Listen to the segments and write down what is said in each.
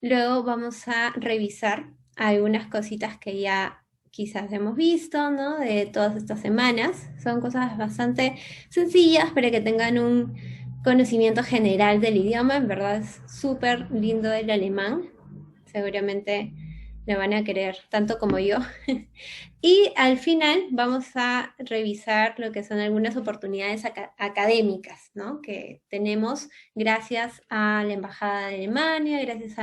Luego vamos a revisar algunas cositas que ya quizás hemos visto, ¿no? De todas estas semanas. Son cosas bastante sencillas para que tengan un conocimiento general del idioma. En verdad es súper lindo el alemán. Seguramente lo van a querer tanto como yo. Y al final vamos a revisar lo que son algunas oportunidades académicas, ¿no? Que tenemos gracias a la Embajada de Alemania, gracias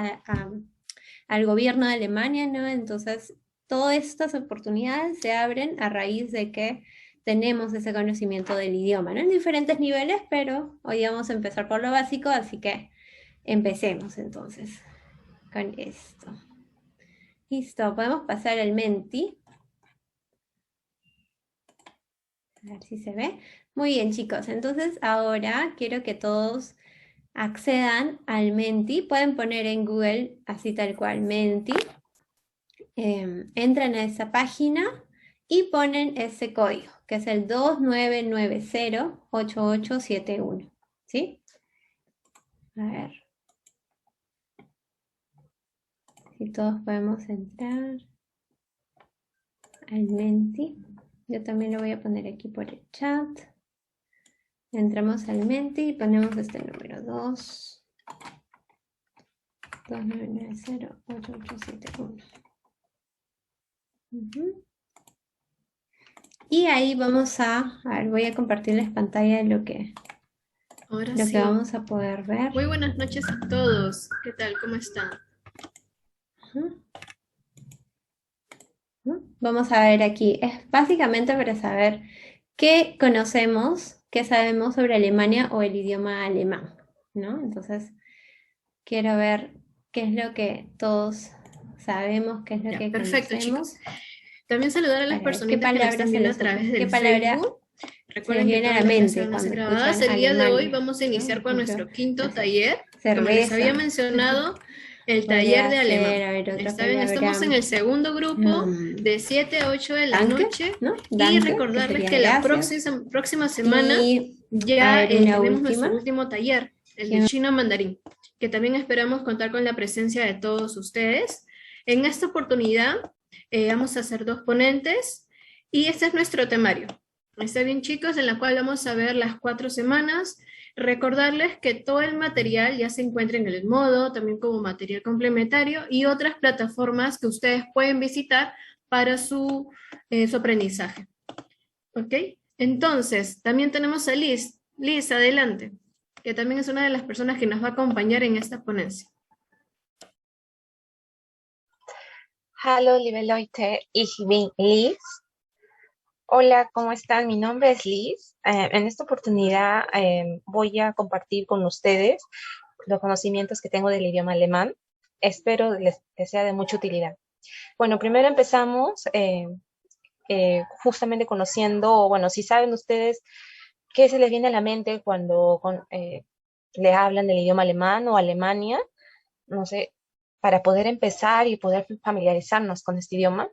al gobierno de Alemania, ¿no? Entonces, todas estas oportunidades se abren a raíz de que tenemos ese conocimiento del idioma, ¿no? En diferentes niveles, pero hoy vamos a empezar por lo básico, así que empecemos entonces con esto. Listo, podemos pasar al Menti. A ver si se ve. Muy bien, chicos. Entonces, ahora quiero que todos accedan al Menti. Pueden poner en Google así tal cual Menti. Entran a esa página y ponen ese código, que es el 29908871. ¿Sí? A ver si todos podemos entrar al Menti. Yo también lo voy a poner aquí por el chat. Entramos al Menti y ponemos este número 29908871. Y ahí vamos a ver, voy a compartirles pantalla de Ahora lo que sí. vamos a poder ver. Muy buenas noches a todos. ¿Qué tal? ¿Cómo están? Ujú. Vamos a ver aquí, es básicamente para saber qué conocemos, qué sabemos sobre Alemania o el idioma alemán, ¿no? Entonces, quiero ver qué es lo que todos sabemos, qué es lo Ya, que perfecto, chicos. conocemos, También saludar a las para ver qué personitas que nos palabras están viendo a través qué del palabra Facebook. se les Recuerden que viene a todas la las clases mente van a ser cuando grabadas. escuchan El día de hoy Alemania, vamos a ¿no? Por iniciar con ejemplo, nuestro no quinto sé, taller. Como les cerveza. había mencionado, el taller Podría de ser, alemán. a ver, otra Está bien, palabra. estamos en el segundo grupo de 7 a 8 de la Danke, noche ¿no? y Danke, que recordarles sería que la gracias. próxima semana Y, a ya ver, una tenemos última. nuestro último taller, el de Que, chino mandarín, que también esperamos contar con la presencia de todos ustedes. En esta oportunidad vamos a hacer dos ponentes y este es nuestro temario. Está bien, chicos, en la cual vamos a ver las 4 semanas. Recordarles que todo el material ya se encuentra en el modo, también como material complementario y otras plataformas que ustedes pueden visitar para su aprendizaje. ¿Ok? Entonces, también tenemos a Liz. Liz, adelante, que también es una de las personas que nos va a acompañar en esta ponencia. Hallo, liebe Leute, ich bin Liz. Hola, ¿cómo están? Mi nombre es Liz. En esta oportunidad voy a compartir con ustedes los conocimientos que tengo del idioma alemán. Espero les sea de mucha utilidad. Bueno, primero empezamos justamente conociendo, o bueno, si saben ustedes qué se les viene a la mente cuando le hablan del idioma alemán o Alemania, no sé, para poder empezar y poder familiarizarnos con este idioma.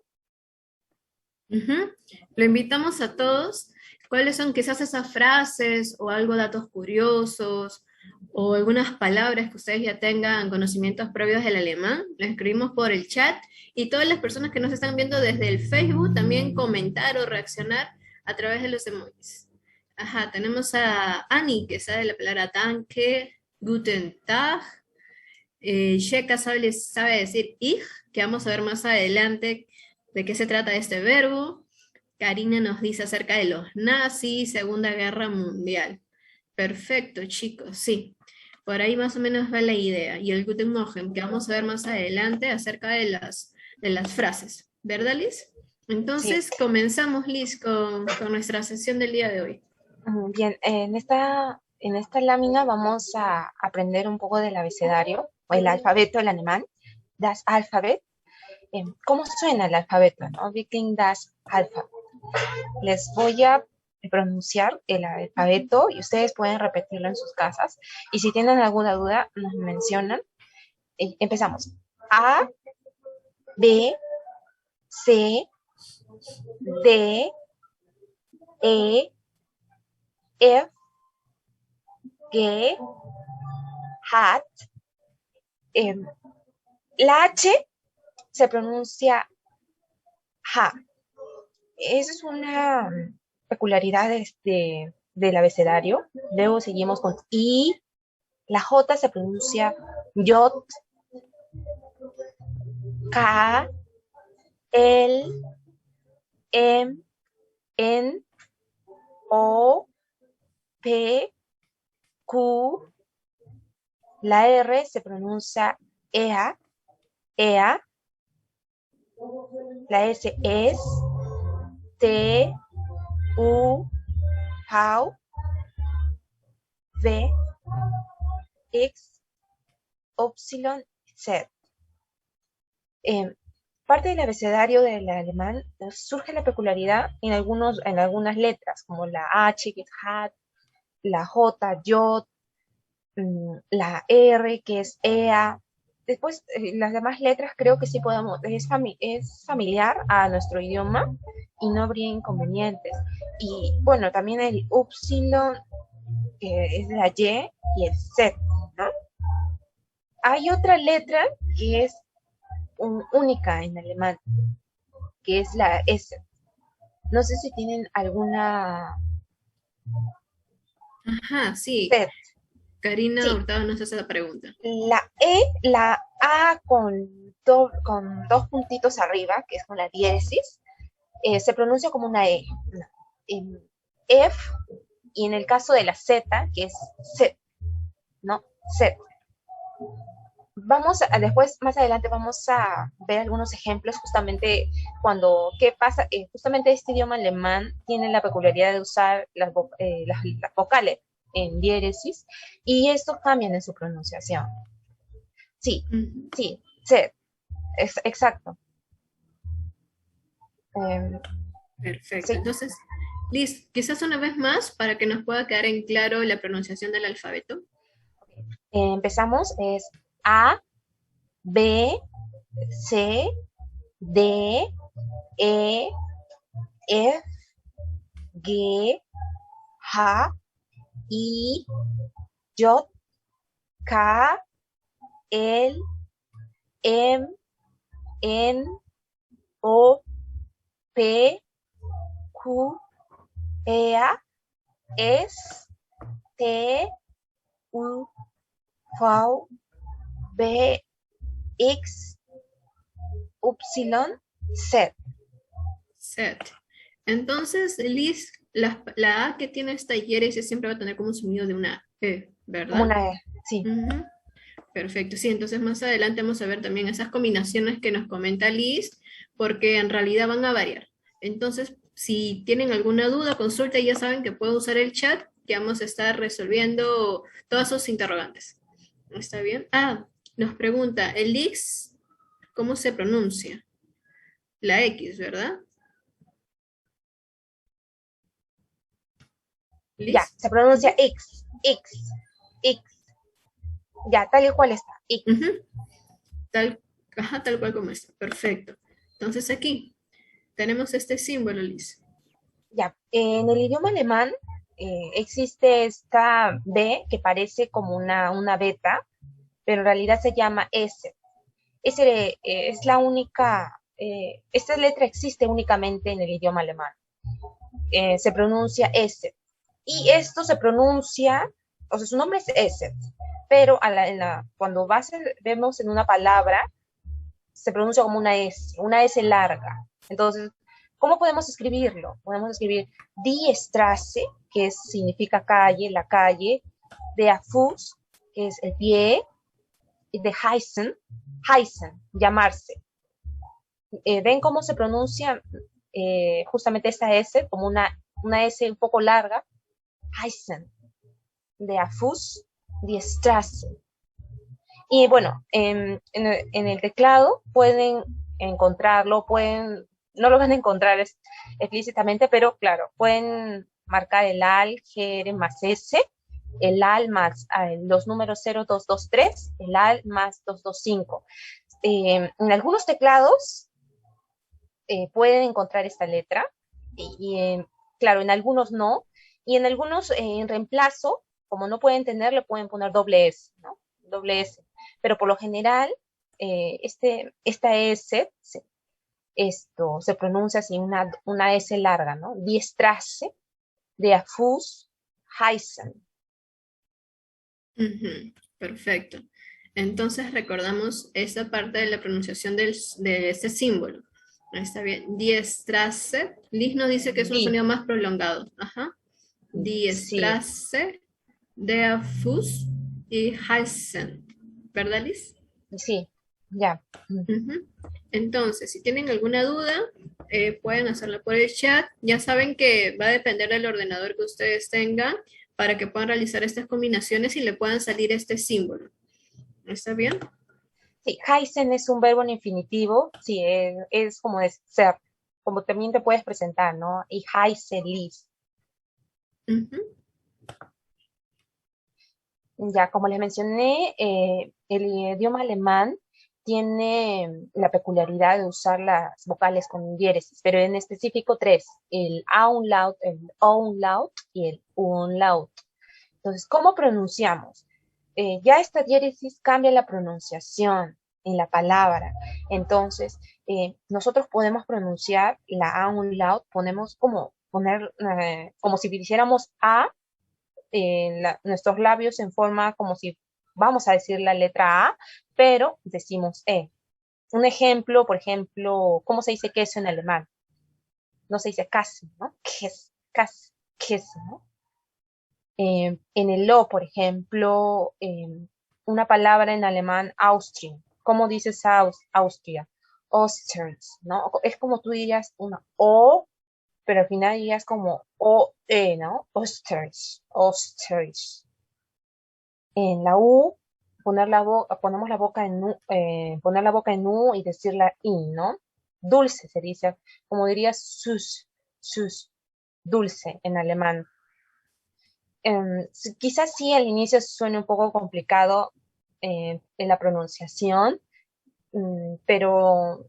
Ujú. Lo invitamos a todos. ¿Cuáles son quizás esas frases o algo, datos curiosos o algunas palabras que ustedes ya tengan conocimientos previos del alemán? Lo escribimos por el chat y todas las personas que nos están viendo desde el Facebook también comentar o reaccionar a través de los emojis. Ajá, tenemos a Annie que sabe la palabra danke, guten Tag. Sheka sabe decir ich, que vamos a ver más adelante de qué se trata este verbo. Karina nos dice acerca de los nazis, Segunda Guerra Mundial. Perfecto, chicos, sí. Por ahí más o menos va la idea. Y el Guten Morgen, que vamos a ver más adelante acerca de las frases. ¿Verdad, Liz? Sí. Entonces, comenzamos, Liz, con nuestra sesión del día de hoy. Bien, en esta lámina vamos a aprender un poco del abecedario o el alfabeto del alemán, das Alphabet. ¿Cómo suena el alfabeto? ¿No? Wie klingt das Alphabet? Les voy a pronunciar el alfabeto y ustedes pueden repetirlo en sus casas. Y si tienen alguna duda, nos mencionan. Empezamos. A, B, C, D, E, F, G, H, La H se pronuncia ja. Esa es una peculiaridad del abecedario. Luego seguimos con I. La J se pronuncia yot, K, L, M, N, O, P, Q. La R se pronuncia EA, EA. La S es T, U, V, V, X, Y, Z. Eh, Parte del abecedario del alemán surge la peculiaridad en algunas letras, como la H, que es hat, la J, jot, la R, que es EA. Después, las demás letras creo que sí podemos, es familiar a nuestro idioma y no habría inconvenientes. Y bueno, también el upsilon, que es la y el Z, ¿no? Hay otra letra que es única en alemán, que es la S. No sé si tienen alguna Ajá, sí. Z. Karina Sí, Hurtado nos hace la pregunta. la A con dos puntitos arriba, que es con la diéresis, se pronuncia como una E. En F, y en el caso de la Z, que es Z, ¿no? Z. Después, más adelante, vamos a ver algunos ejemplos justamente ¿qué pasa? Justamente este idioma alemán tiene la peculiaridad de usar las vocales en diéresis y estos cambian en su pronunciación. Sí, Ujú. sí, Z, exacto. Eh, Perfecto. sí, Entonces, Liz, quizás una vez más para que nos pueda quedar en claro la pronunciación del alfabeto. empezamos, es A, B, C, D, E, F, G, H, I, J, K, L, M, N, O, P, Q, E, S, T, U, V, B, X, Y, Z. Set. Entonces, Liz, la A que tiene esta hieresis siempre va a tener como un sonido de una E, Como ¿verdad? una E, sí. Ujú. Perfecto, sí, entonces más adelante vamos a ver también esas combinaciones que nos comenta Liz, porque en realidad van a variar. Entonces, si tienen alguna duda, consulta, ya saben que pueden usar el chat, que vamos a estar resolviendo todas sus interrogantes. ¿Está bien? Ah, nos pregunta, el X, ¿cómo se pronuncia? La X, ¿verdad? Ya, ¿Liz? se pronuncia Ujú. X, X, X. Ya, tal y cual está, X. Ujú. Tal, ajá, tal cual como está. Perfecto. Entonces aquí tenemos este símbolo, Liz. Ya, en el idioma alemán existe esta B que parece como una beta, pero en realidad se llama S. Es la única, esta letra existe únicamente en el idioma alemán. Se pronuncia S. Y esto se pronuncia, o sea, su nombre es S, pero cuando vemos en una palabra, se pronuncia como una S larga. Entonces, ¿cómo podemos escribirlo? Podemos escribir Die Straße, significa calle, la calle, der Fuß, que es el pie, y de heißen, llamarse. ¿Ven cómo se pronuncia justamente esta S como una S un poco larga? Heißen, der Fuß, die Straße. Y bueno, en el teclado pueden encontrarlo, no lo van a encontrar explícitamente, pero claro, pueden marcar el AL, GR más S, el AL más los números 0223, el AL más 225. En algunos teclados pueden encontrar esta letra, claro, en algunos no, y en algunos en reemplazo, como no pueden tener, le pueden poner doble S, ¿no? Doble S. Pero por lo general, esta S, esto se pronuncia así, una S larga, ¿no? Die Straße, der Fuß, heißen. Ujú, perfecto. Entonces recordamos esa parte de la pronunciación de ese símbolo. Ahí está bien. Die Straße. Liz nos dice que es un Die, sonido más prolongado. Ajá. Die sí, Straße, der Fuß y heißen. ¿Verdad, Liz? sí, ya. Ujú. Entonces, si tienen alguna duda, pueden hacerla por el chat. Ya saben que va a depender del ordenador que ustedes tengan para que puedan realizar estas combinaciones y le puedan salir este símbolo. ¿Está bien? Sí, heißen es un verbo en infinitivo, sí, es como de ser, como también te puedes presentar, ¿no? Y heiße Liz. Ujú. Ya, como les mencioné, el idioma alemán tiene la peculiaridad de usar las vocales con diéresis, pero en específico tres, el Umlaut, el Umlaut y el Umlaut. Entonces, ¿cómo pronunciamos? Ya esta diéresis cambia la pronunciación en la palabra. Entonces, nosotros podemos pronunciar la Umlaut, como si dijéramos A nuestros labios en forma como si vamos a decir la letra A, pero decimos E. Un ejemplo, por ejemplo, ¿cómo se dice queso en alemán? No se dice casi, ¿no? Queso, ¿no? En el O, por ejemplo, una palabra en alemán, Austrian. ¿Cómo dices Austria? Ostrich, ¿no? Es como tú dirías una O, pero al final dirías como O-E, ¿no? Ostrich. En la U, ponemos la boca en U, poner la boca en U y decir la I, ¿no? Dulce se dice, como dirías sus, dulce en alemán. Quizás sí al inicio suene un poco complicado en la pronunciación, pero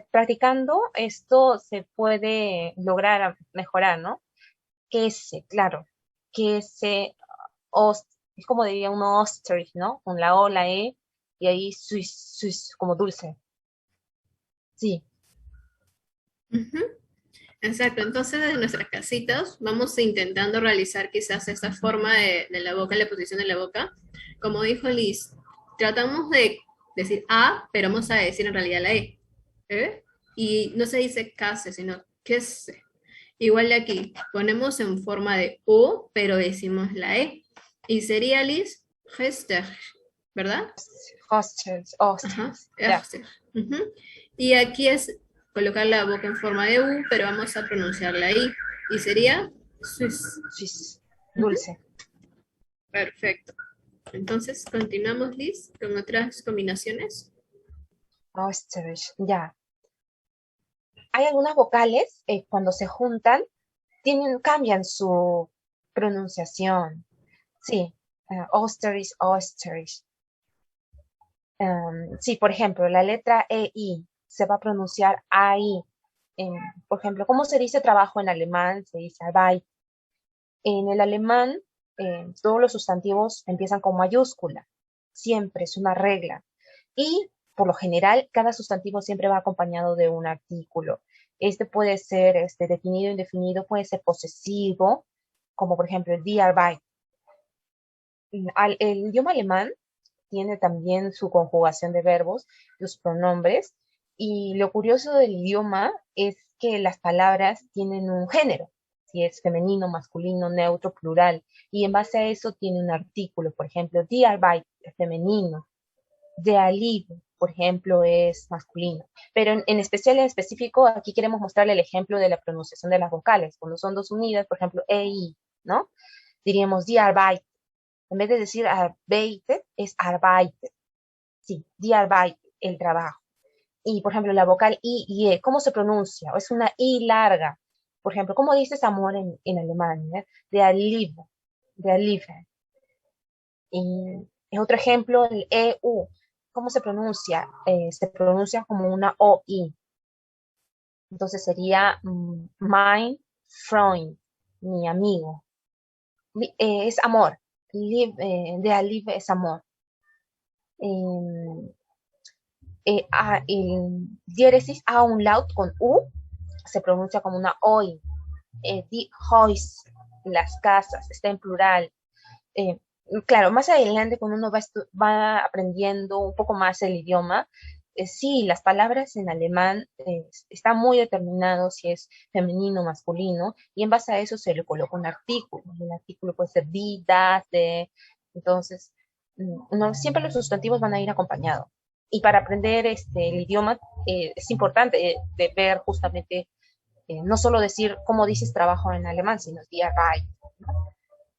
practicando esto se puede lograr mejorar, ¿no? Que ese, claro, que ese es como diría un ostrich, ¿no? Con la O, la E, y ahí como dulce. Sí, Ujú. Exacto, entonces desde nuestras casitas vamos intentando realizar quizás esta forma de la boca, la posición de la boca. Como dijo Liz, tratamos de decir A, pero vamos a decir en realidad la E. ¿Eh? Y no se dice case, sino que se. Igual de aquí, ponemos en forma de U, pero decimos la E. Y sería Liz, Hester, ¿verdad? Ajá, ostrich, ya. Hester. Ujú. Y aquí es colocar la boca en forma de U, pero vamos a pronunciar la I. Y sería Swiss. Swiss, Ujú. dulce. Perfecto. Entonces, continuamos, Liz, con otras combinaciones. Ostrich, ya. Hay algunas vocales, cuando se juntan, cambian su pronunciación. Sí, ostrich. Sí, por ejemplo, la letra EI se va a pronunciar AI. En- por ejemplo, ¿cómo se dice trabajo en alemán? Se dice Arbeit. En el alemán, todos los sustantivos empiezan con mayúscula. Siempre es una regla. Y por lo general, cada sustantivo siempre va acompañado de un artículo. Este puede ser definido, indefinido, puede ser posesivo, como por ejemplo el die Arbeit. El idioma alemán tiene también su conjugación de verbos, los pronombres, y lo curioso del idioma es que las palabras tienen un género, si es femenino, masculino, neutro, plural, y en base a eso tiene un artículo, por ejemplo, die Arbeit es femenino, der Liebe, por ejemplo, es masculino. Pero en especial, en específico, aquí queremos mostrarle el ejemplo de la pronunciación de las vocales. Cuando son dos unidas, por ejemplo, EI, ¿no? Diríamos die Arbeit. En vez de decir arbeitet, es arbeitet. Sí, die Arbeit, el trabajo. Y, por ejemplo, la vocal I y E, ¿cómo se pronuncia? Es una I larga. Por ejemplo, ¿cómo dices amor en alemán? Der Liebe, der Liebe. Y en otro ejemplo, el EU, ¿cómo se pronuncia? Se pronuncia como una OI. Entonces sería mein Freund, mi amigo. Es amor. Der Liebe es amor. El diéresis a un laut con U se pronuncia como una OI. Die Häus, las casas, está en plural. Eh, claro, más adelante cuando uno va aprendiendo un poco más el idioma, sí, las palabras en alemán están muy determinados si es femenino o masculino, y en base a eso se le coloca un artículo. El artículo puede ser die, das, de. Entonces, no, siempre los sustantivos van a ir acompañados. Y para aprender el idioma es importante de ver justamente, no solo decir cómo dices trabajo en alemán, sino die Arbeit, ¿no?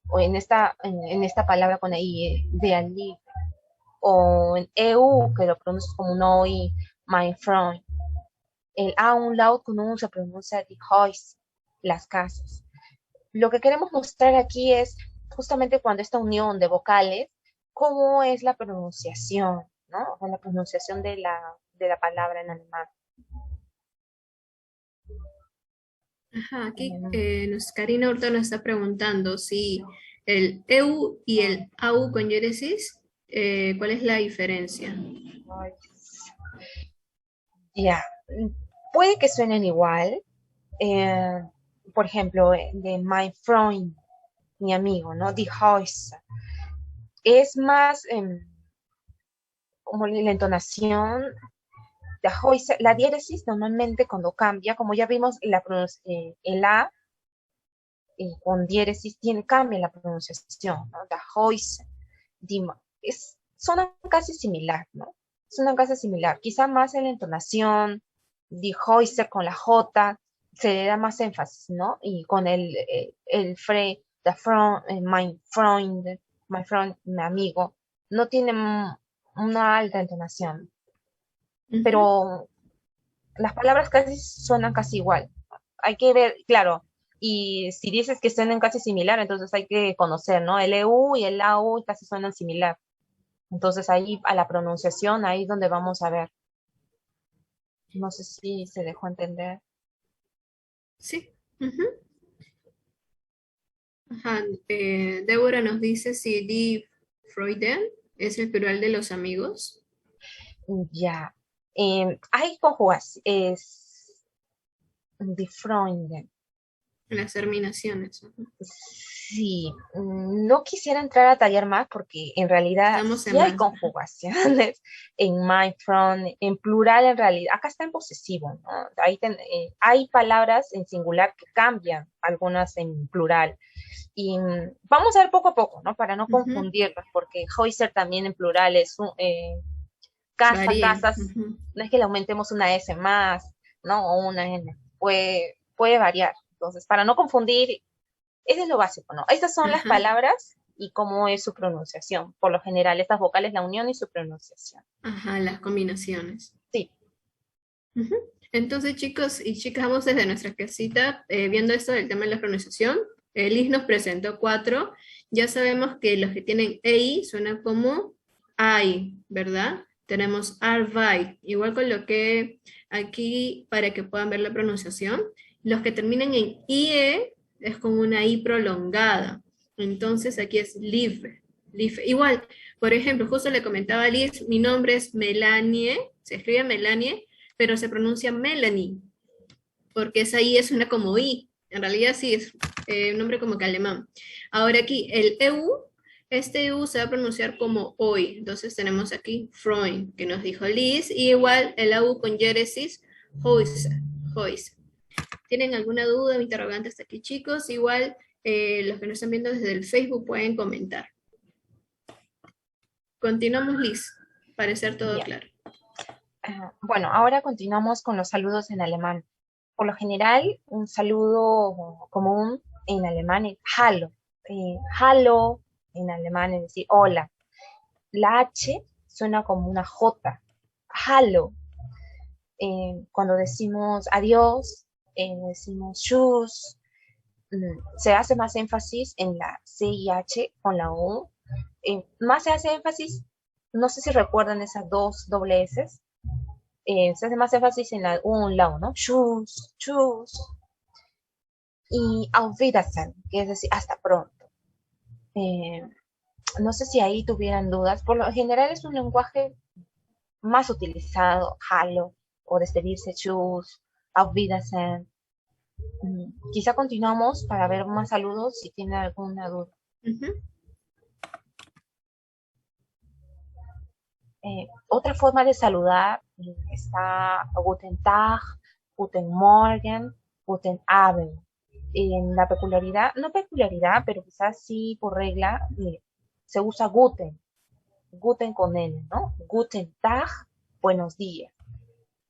O en esta palabra con ahí, de allí, o en EU, que lo pronuncias como un OI, my friend. El A un laut con U se pronuncia die Häuser, las casas. Lo que queremos mostrar aquí es justamente cuando esta unión de vocales, cómo es la pronunciación, ¿no? O la pronunciación de la palabra en alemán. Ajá, aquí Karina Hurtado nos está preguntando si el EU y el AU con diéresis, ¿cuál es la diferencia? Ya, puede que suenen igual. eh, por ejemplo, de my friend, mi amigo, ¿no? Die Häuser. Es más como la entonación. Die Häuser, la diéresis normalmente cuando cambia, como ya vimos, el A con diéresis cambia la pronunciación, ¿no? Die Häuser, suena casi similar, ¿no? Suena casi similar, quizá más en la entonación. Die Häuser con la J se le da más énfasis, ¿no? Y con the front, my friend, mi amigo, no tiene una alta entonación, pero las palabras casi suenan casi igual. Hay que ver, claro, y si dices que suenan casi similar, entonces hay que conocer, ¿no? El EU y el AU casi suenan similar. Entonces ahí a la pronunciación, ahí es donde vamos a ver. No sé si se dejó entender. Sí. Ujú. Ajá, Débora nos dice si die Freuden es el plural de los amigos. Ya. Hay conjugación, es die Freunde. Las terminaciones. Ujú. Sí, no quisiera entrar a tallar más porque en realidad Estamos sí en hay más. conjugaciones en my front, en plural en realidad. Acá está en posesivo, ¿no? Hay palabras en singular que cambian, algunas en plural. Y vamos a ver poco a poco, ¿no? Para no Ujú. confundirlas, porque Häuser también en plural es Varía. casas, Ujú. no es que le aumentemos una S más, ¿no? O una N, puede variar. Entonces, para no confundir, eso es lo básico, ¿no? Estas son las Ajá, palabras y cómo es su pronunciación. Por lo general, estas vocales, la unión y su pronunciación. ajá, las combinaciones. Sí, Ujú. Entonces, chicos y chicas, vamos desde nuestra casita viendo esto del tema de la pronunciación. Liz nos presentó 4. Ya sabemos que los que tienen EI suenan como I, ¿verdad? Tenemos Arbeit. Igual coloqué aquí para que puedan ver la pronunciación. Los que terminan en IE es como una I prolongada. Entonces aquí es live. Live. Igual, por ejemplo, justo le comentaba a Liz, mi nombre es Melanie, se escribe Melanie, pero se pronuncia Melanie, porque esa I es una como I. En realidad sí es un nombre como que alemán. Ahora aquí, el EU, este EU se va a pronunciar como hoy. Entonces tenemos aquí Freund, que nos dijo Liz, y igual el AU con diéresis, Häuser. ¿Tienen alguna duda o interrogante hasta aquí, chicos? Igual los que nos están viendo desde el Facebook pueden comentar. Continuamos, Liz, parecer todo bien. claro. Bueno, ahora continuamos con los saludos en alemán. Por lo general, un saludo común en alemán es Hallo. Hallo en alemán es decir hola. La H suena como una J. Hallo. Cuando decimos adiós, decimos tschüss. Se hace más énfasis en la C y H con la U. Más se hace énfasis, no sé si recuerdan esas dos doble S. Se hace más énfasis en la U en la U, ¿no? Tschüss, tschüss. Y auf Wiedersehen, que es decir, hasta pronto. No sé si ahí tuvieran dudas. Por lo general es un lenguaje más utilizado, hallo, o despedirse, tschüss, auf Wiedersehen. Quizá continuamos para ver más saludos si tiene alguna duda. Ujú. Otra forma de saludar está Guten Tag, Guten Morgen, Guten Abend. En la peculiaridad, no peculiaridad, pero quizás sí por regla, se usa Guten, Guten con N, ¿no? Guten Tag, buenos días.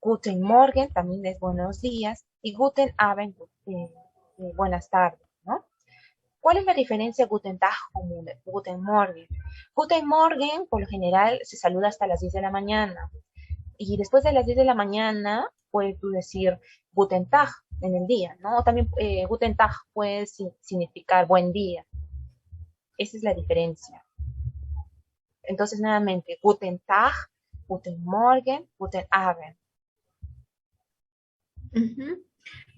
Guten Morgen también es buenos días. Y Guten Abend, buenas tardes, ¿no? ¿Cuál es la diferencia Guten Tag con Guten Morgen? Guten Morgen, por lo general, se saluda hasta las 10 de la mañana. Y después de las 10 de la mañana, puedes tú decir Guten Tag en el día, ¿no? O también Guten Tag puede significar buen día. Esa es la diferencia. Entonces, nuevamente, Guten Tag, Guten Morgen, Guten Abend. Ujú.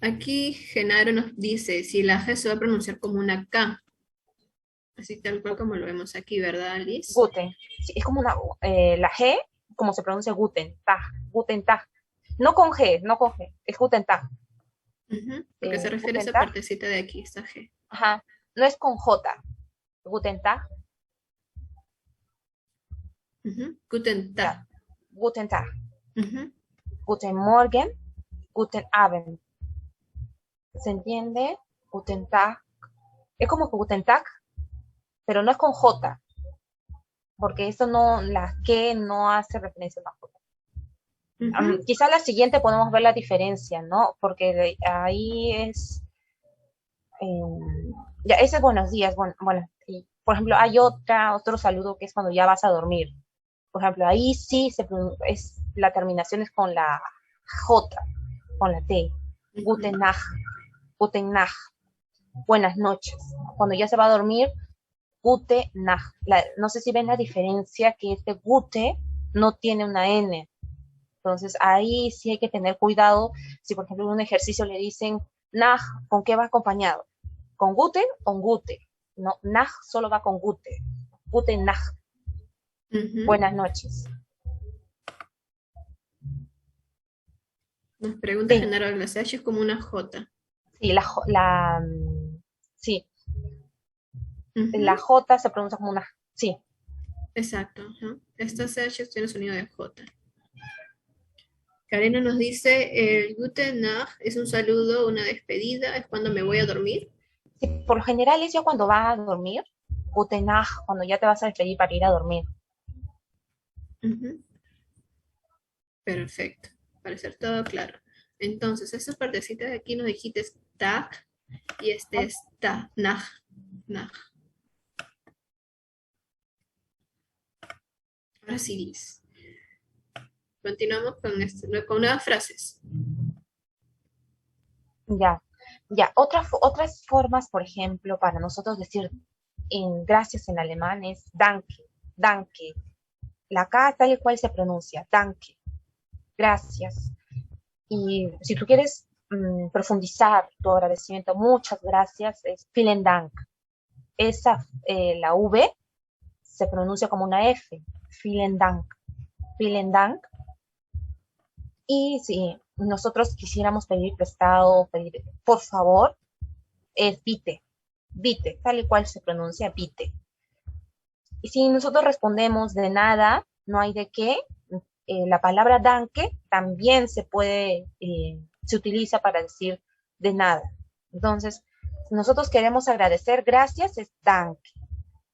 Aquí Genaro nos dice si la G se va a pronunciar como una K, así tal cual como lo vemos aquí, ¿verdad, Liz? Guten. Sí, es como la G, como se pronuncia Guten Tag, Guten Tag. No con G, no con G, es Guten Tag. Ujú, porque se refiere a Guten esa Tag, partecita de aquí, esta G. ajá, no es con J. Guten Tag, Ujú. Guten ya, Tag. Guten Tag. Ujú. Guten Morgen, Guten Abend. ¿Se entiende? Guten Tag. Es como que Guten Tag, pero no es con J, porque eso no, la G no hace referencia a la J. Ujú. Quizá la siguiente podemos ver la diferencia, ¿no? Porque ahí es, ya, ese es buenos días, bueno, y, por ejemplo, hay otro saludo que es cuando ya vas a dormir. Por ejemplo, ahí sí la terminación es con la J, con la T. Ujú. Guten Nacht, Guten Nacht, buenas noches. Cuando ya se va a dormir, Gute Nacht. No sé si ven la diferencia que este Gute no tiene una N. Entonces ahí sí hay que tener cuidado. Si por ejemplo en un ejercicio le dicen Nacht, ¿con qué va acompañado? ¿Con Gute o con Gute? No, Nacht solo va con Gute. Gute Nacht. Ujú. Buenas noches. Nos pregunta Sí, Genaro, la CH es como una J. sí, sí, la Ujú. J se pronuncia como una, sí, Exacto. Ajá. Esta CH tiene sonido de J. Karina nos dice, el Guten Nacht es un saludo, una despedida, es cuando me voy a dormir. sí, por lo general es ya cuando vas a dormir, Gute Nacht, cuando ya te vas a despedir para ir a dormir. Ujú. Perfecto, para ser todo claro. Entonces, esta partecita de aquí nos dijiste es Tag y este es Ta, Naj, Naj. Ahora sí, Liz. Continuamos con nuevas frases. Ya, ya. Otras formas, por ejemplo, para nosotros decir gracias en alemán es danke, danke. La K tal cual se pronuncia, danke, gracias. Y si tú quieres profundizar tu agradecimiento, muchas gracias, es vielen Dank. La V se pronuncia como una F, vielen Dank, vielen Dank. Y si nosotros quisiéramos pedir prestado, pedir por favor, es bitte, bitte, tal y cual se pronuncia bitte. Y si nosotros respondemos de nada, no hay de qué, la palabra danke también se utiliza para decir de nada. Entonces, si nosotros queremos agradecer, gracias es danke.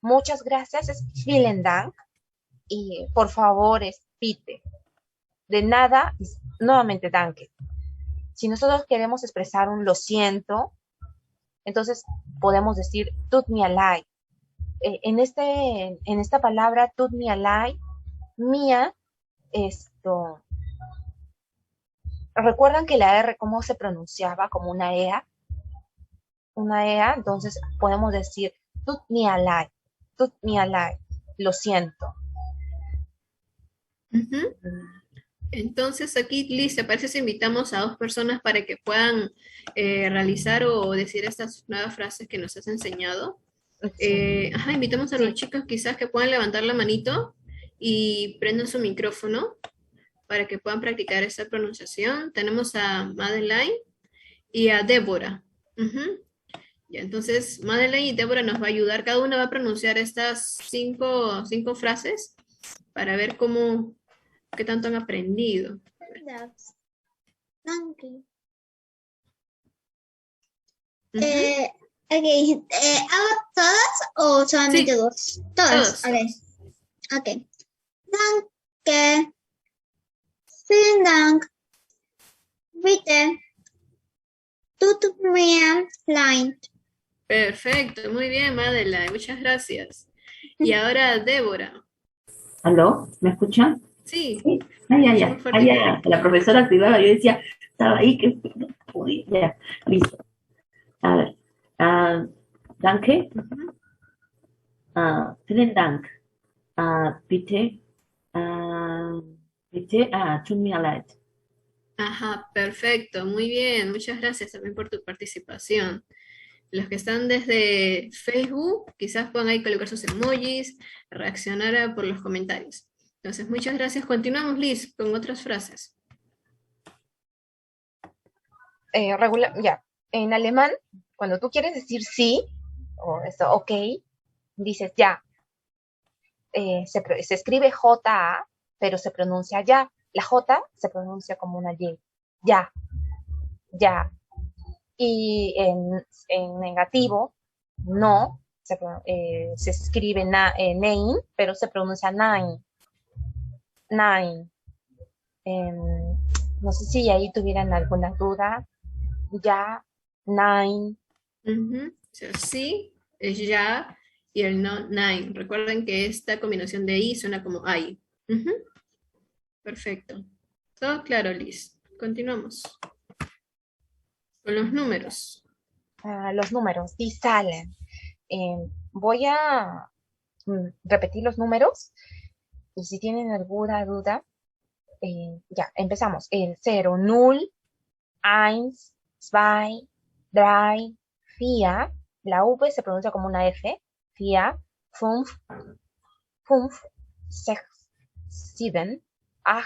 Muchas gracias es vielen Dank. Y por favor es bitte. De nada es nuevamente danke. Si nosotros queremos expresar un lo siento, entonces podemos decir tut mir leid. En esta palabra tut mir leid, mía, esto, recuerdan que la R cómo se pronunciaba como una EA, entonces podemos decir tut mir leid, lo siento. Ujú. Entonces aquí, Liz, ¿te parece si invitamos a dos personas para que puedan realizar o decir estas nuevas frases que nos has enseñado? Sí, Ajá, invitamos a los sí, chicos quizás que puedan levantar la manito y prendan su micrófono para que puedan practicar esta pronunciación. Tenemos a Madeline y a Débora. Ujú. Ya, entonces, Madeline y Débora nos va a ayudar. Cada una va a pronunciar estas cinco frases para ver qué tanto han aprendido. Donkey. Ujú. ¿Hago todas o solamente Sí, dos? Todas. todos. Ok. Danke. Vielen Dank. Bitte. Tut mir leid. Perfecto, muy bien, Madeline, muchas gracias. Y ahora Débora. ¿Aló? ¿Me escuchan? Sí, Sí. Ah, ya, escucho ya. muy Ah, fuerte. ya. La profesora activaba, yo decía, estaba ahí, que no podía. Ya, listo. A ver. Danke. Ujú. Vielen Dank. Bitte. Bitte. Tut mir leid. Ajá, perfecto, muy bien, muchas gracias también por tu participación. Los que están desde Facebook, quizás puedan ahí colocar sus emojis, reaccionar por los comentarios. Entonces, muchas gracias. Continuamos, Liz, con otras frases. Ya. En alemán, cuando tú quieres decir sí, o esto, ok, dices ya. Se escribe J-A, pero se pronuncia ya. La J se pronuncia como una Y. Ya, ya. Y en negativo, no, se escribe nein, pero se pronuncia nine. Nine. No sé si ahí tuvieran alguna duda. Ya, nine. Ujú. O sea, sí es ya y el no, nine. Recuerden que esta combinación de I suena como I. Ujú. Perfecto. Todo claro, Liz. Continuamos con los números. Los números, die Zahlen. Voy a repetir los números y si tienen alguna duda, ya, empezamos. El 0, 0, 1, 2, 3, 4. La V se pronuncia como una F. 4, 5, 5, 6, 7, 8,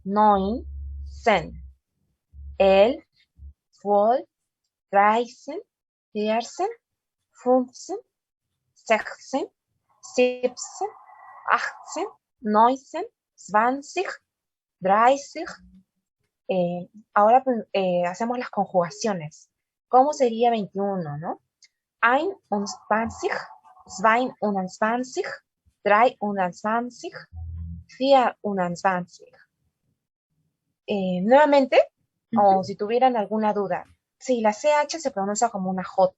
9, 10, 11, 12, 13, 14, 15, 16, 17, 18, 19, 20, 30. Ahora hacemos las conjugaciones. ¿Cómo sería 21, no? 21, 22, 23, 24. Nuevamente, o si tuvieran alguna duda, si la CH se pronuncia como una J,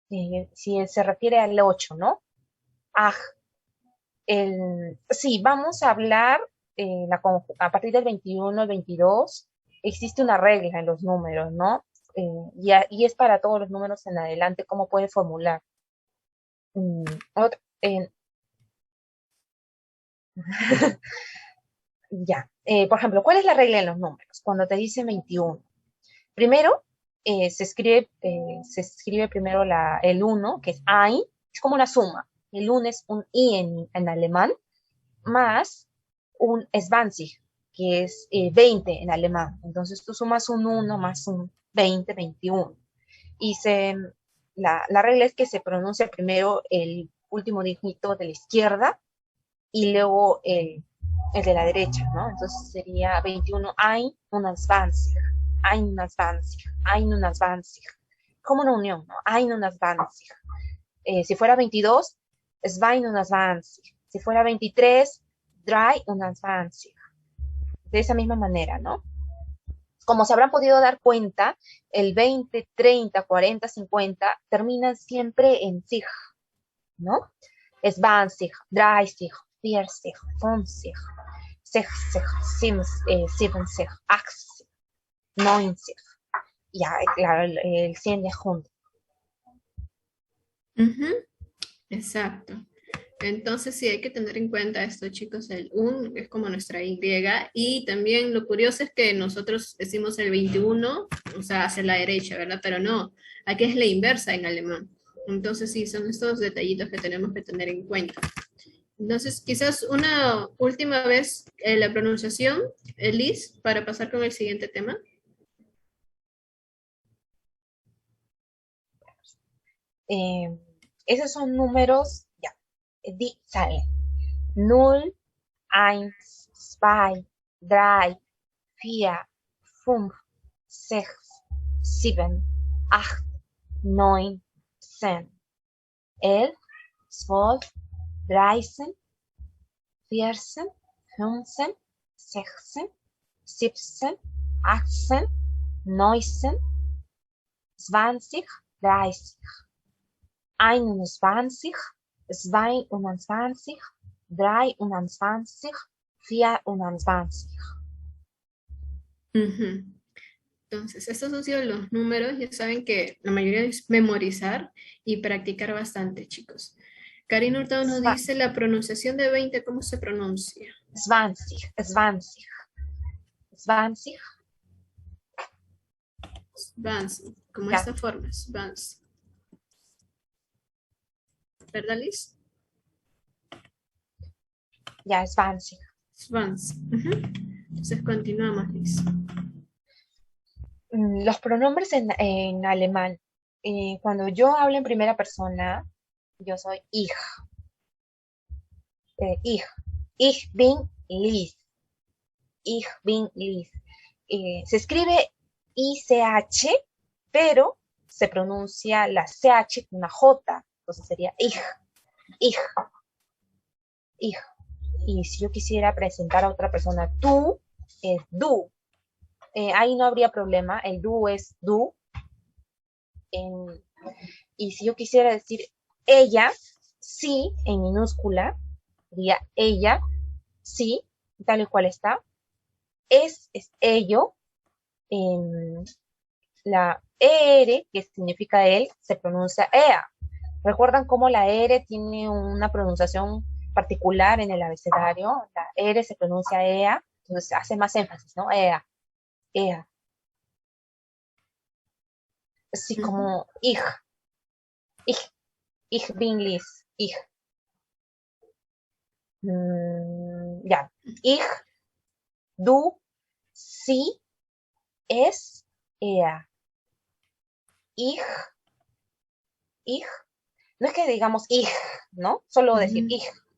si se refiere al 8, ¿no? Aj. Sí, vamos a hablar a partir del 21, el 22, existe una regla en los números, ¿no? Y es para todos los números en adelante, cómo puede formular. Otro, ya. Por ejemplo, ¿cuál es la regla en los números? Cuando te dice 21. Primero, se escribe primero el 1, que es ein, es como una suma. El 1 es un i en alemán, más un 20, que es 20 en alemán. Entonces tú sumas un 1 más un 20, 21. Y la regla es que se pronuncia primero el último dígito de la izquierda y luego el de la derecha, ¿no? Entonces sería 21, ein, 21, ein, 21, ein, 21. Como una unión, ¿no? Ein, 21. Si fuera 22, zwei, 21. Si fuera 23, drei, 21. De esa misma manera, ¿no? Como se habrán podido dar cuenta, el 20, 30, 40, 50 terminan siempre en sig, ¿no? Es 20, 30, 40, 50, 60, 70, 80, 90. Ya, claro, el 100 ya junto. Ujú. Exacto. Entonces sí hay que tener en cuenta esto, chicos, el un es como nuestra Y, y también lo curioso es que nosotros decimos el 21, o sea, hacia la derecha, ¿verdad? Pero no, aquí es la inversa en alemán. Entonces sí, son estos detallitos que tenemos que tener en cuenta. Entonces, quizás una última vez la pronunciación, Liz, para pasar con el siguiente tema. Esos son números, ya, salen. 0, 1, 2, 3, 4, 5, 6, 7, 8, 9, 10, 11, 12, 13, 14, 15, 16, 17, 18, 19, 20, 30, 21, 22, 23, 24. Ujú. Entonces, estos han sido los números. Ya saben que la mayoría es memorizar y practicar bastante, chicos. Karina Hurtado nos dice la pronunciación de 20, ¿cómo se pronuncia? 20, 20, 20. Vance, como Ya. esta forma, Vance. ¿Verdad, Liz? Ya, 20. Vance. Entonces, continuamos, Liz. Los pronombres en alemán. Cuando yo hablo en primera persona, yo soy ich. Ich. Ich bin Liz. Ich bin Liz. Se escribe ICH, pero se pronuncia la CH con una J. Entonces sería ich. Ich. Ich. Y si yo quisiera presentar a otra persona, tú, es du. Ahí no habría problema. El du es du. Y si yo quisiera decir ella, sí, en minúscula, diría ella, sí, tal y cual está. Es ello. En la ER, que significa él, se pronuncia EA. ¿Recuerdan cómo la ER tiene una pronunciación particular en el abecedario? La ER se pronuncia EA, entonces hace más énfasis, ¿no? EA, EA. Así como ich bin Liz, ich. Ya, ich, du, sie, es, er. Ich, no es que digamos ich, ¿no? Solo decir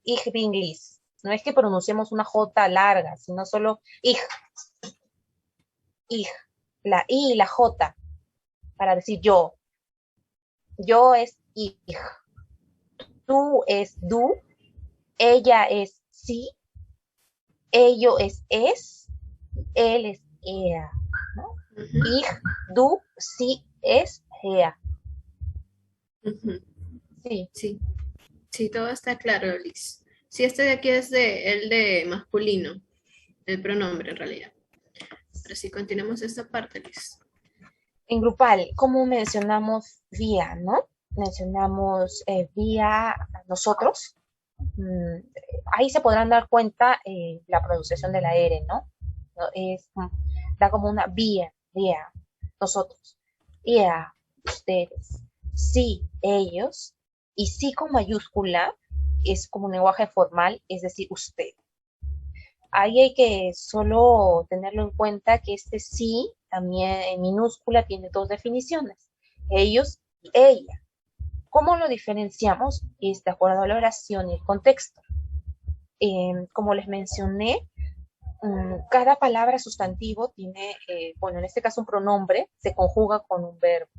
ich bin Liz. No es que pronunciemos una J larga, sino solo ich, la I y la J, para decir yo. Yo es ich, tú es du, ella es sí, ello es él es er, ¿no? Ich, du, sie, es, er. Sí. Sí. Sí, todo está claro, Liz. Sí, este de aquí es el de masculino, el pronombre en realidad. Pero sí, continuemos esta parte, Liz. En grupal, como mencionamos vía, ¿no? Mencionamos vía nosotros. Ahí se podrán dar cuenta la pronunciación de la R, ¿no? Da como una vía, nosotros. Vía, ustedes. Sí, ellos. Y sí con mayúscula es como un lenguaje formal, es decir, usted. Ahí hay que solo tenerlo en cuenta que este sí, también en minúscula, tiene dos definiciones. Ellos y ella. ¿Cómo lo diferenciamos? Es de acuerdo a la oración y el contexto. Como les mencioné, cada palabra sustantivo tiene, bueno, en este caso un pronombre, se conjuga con un verbo.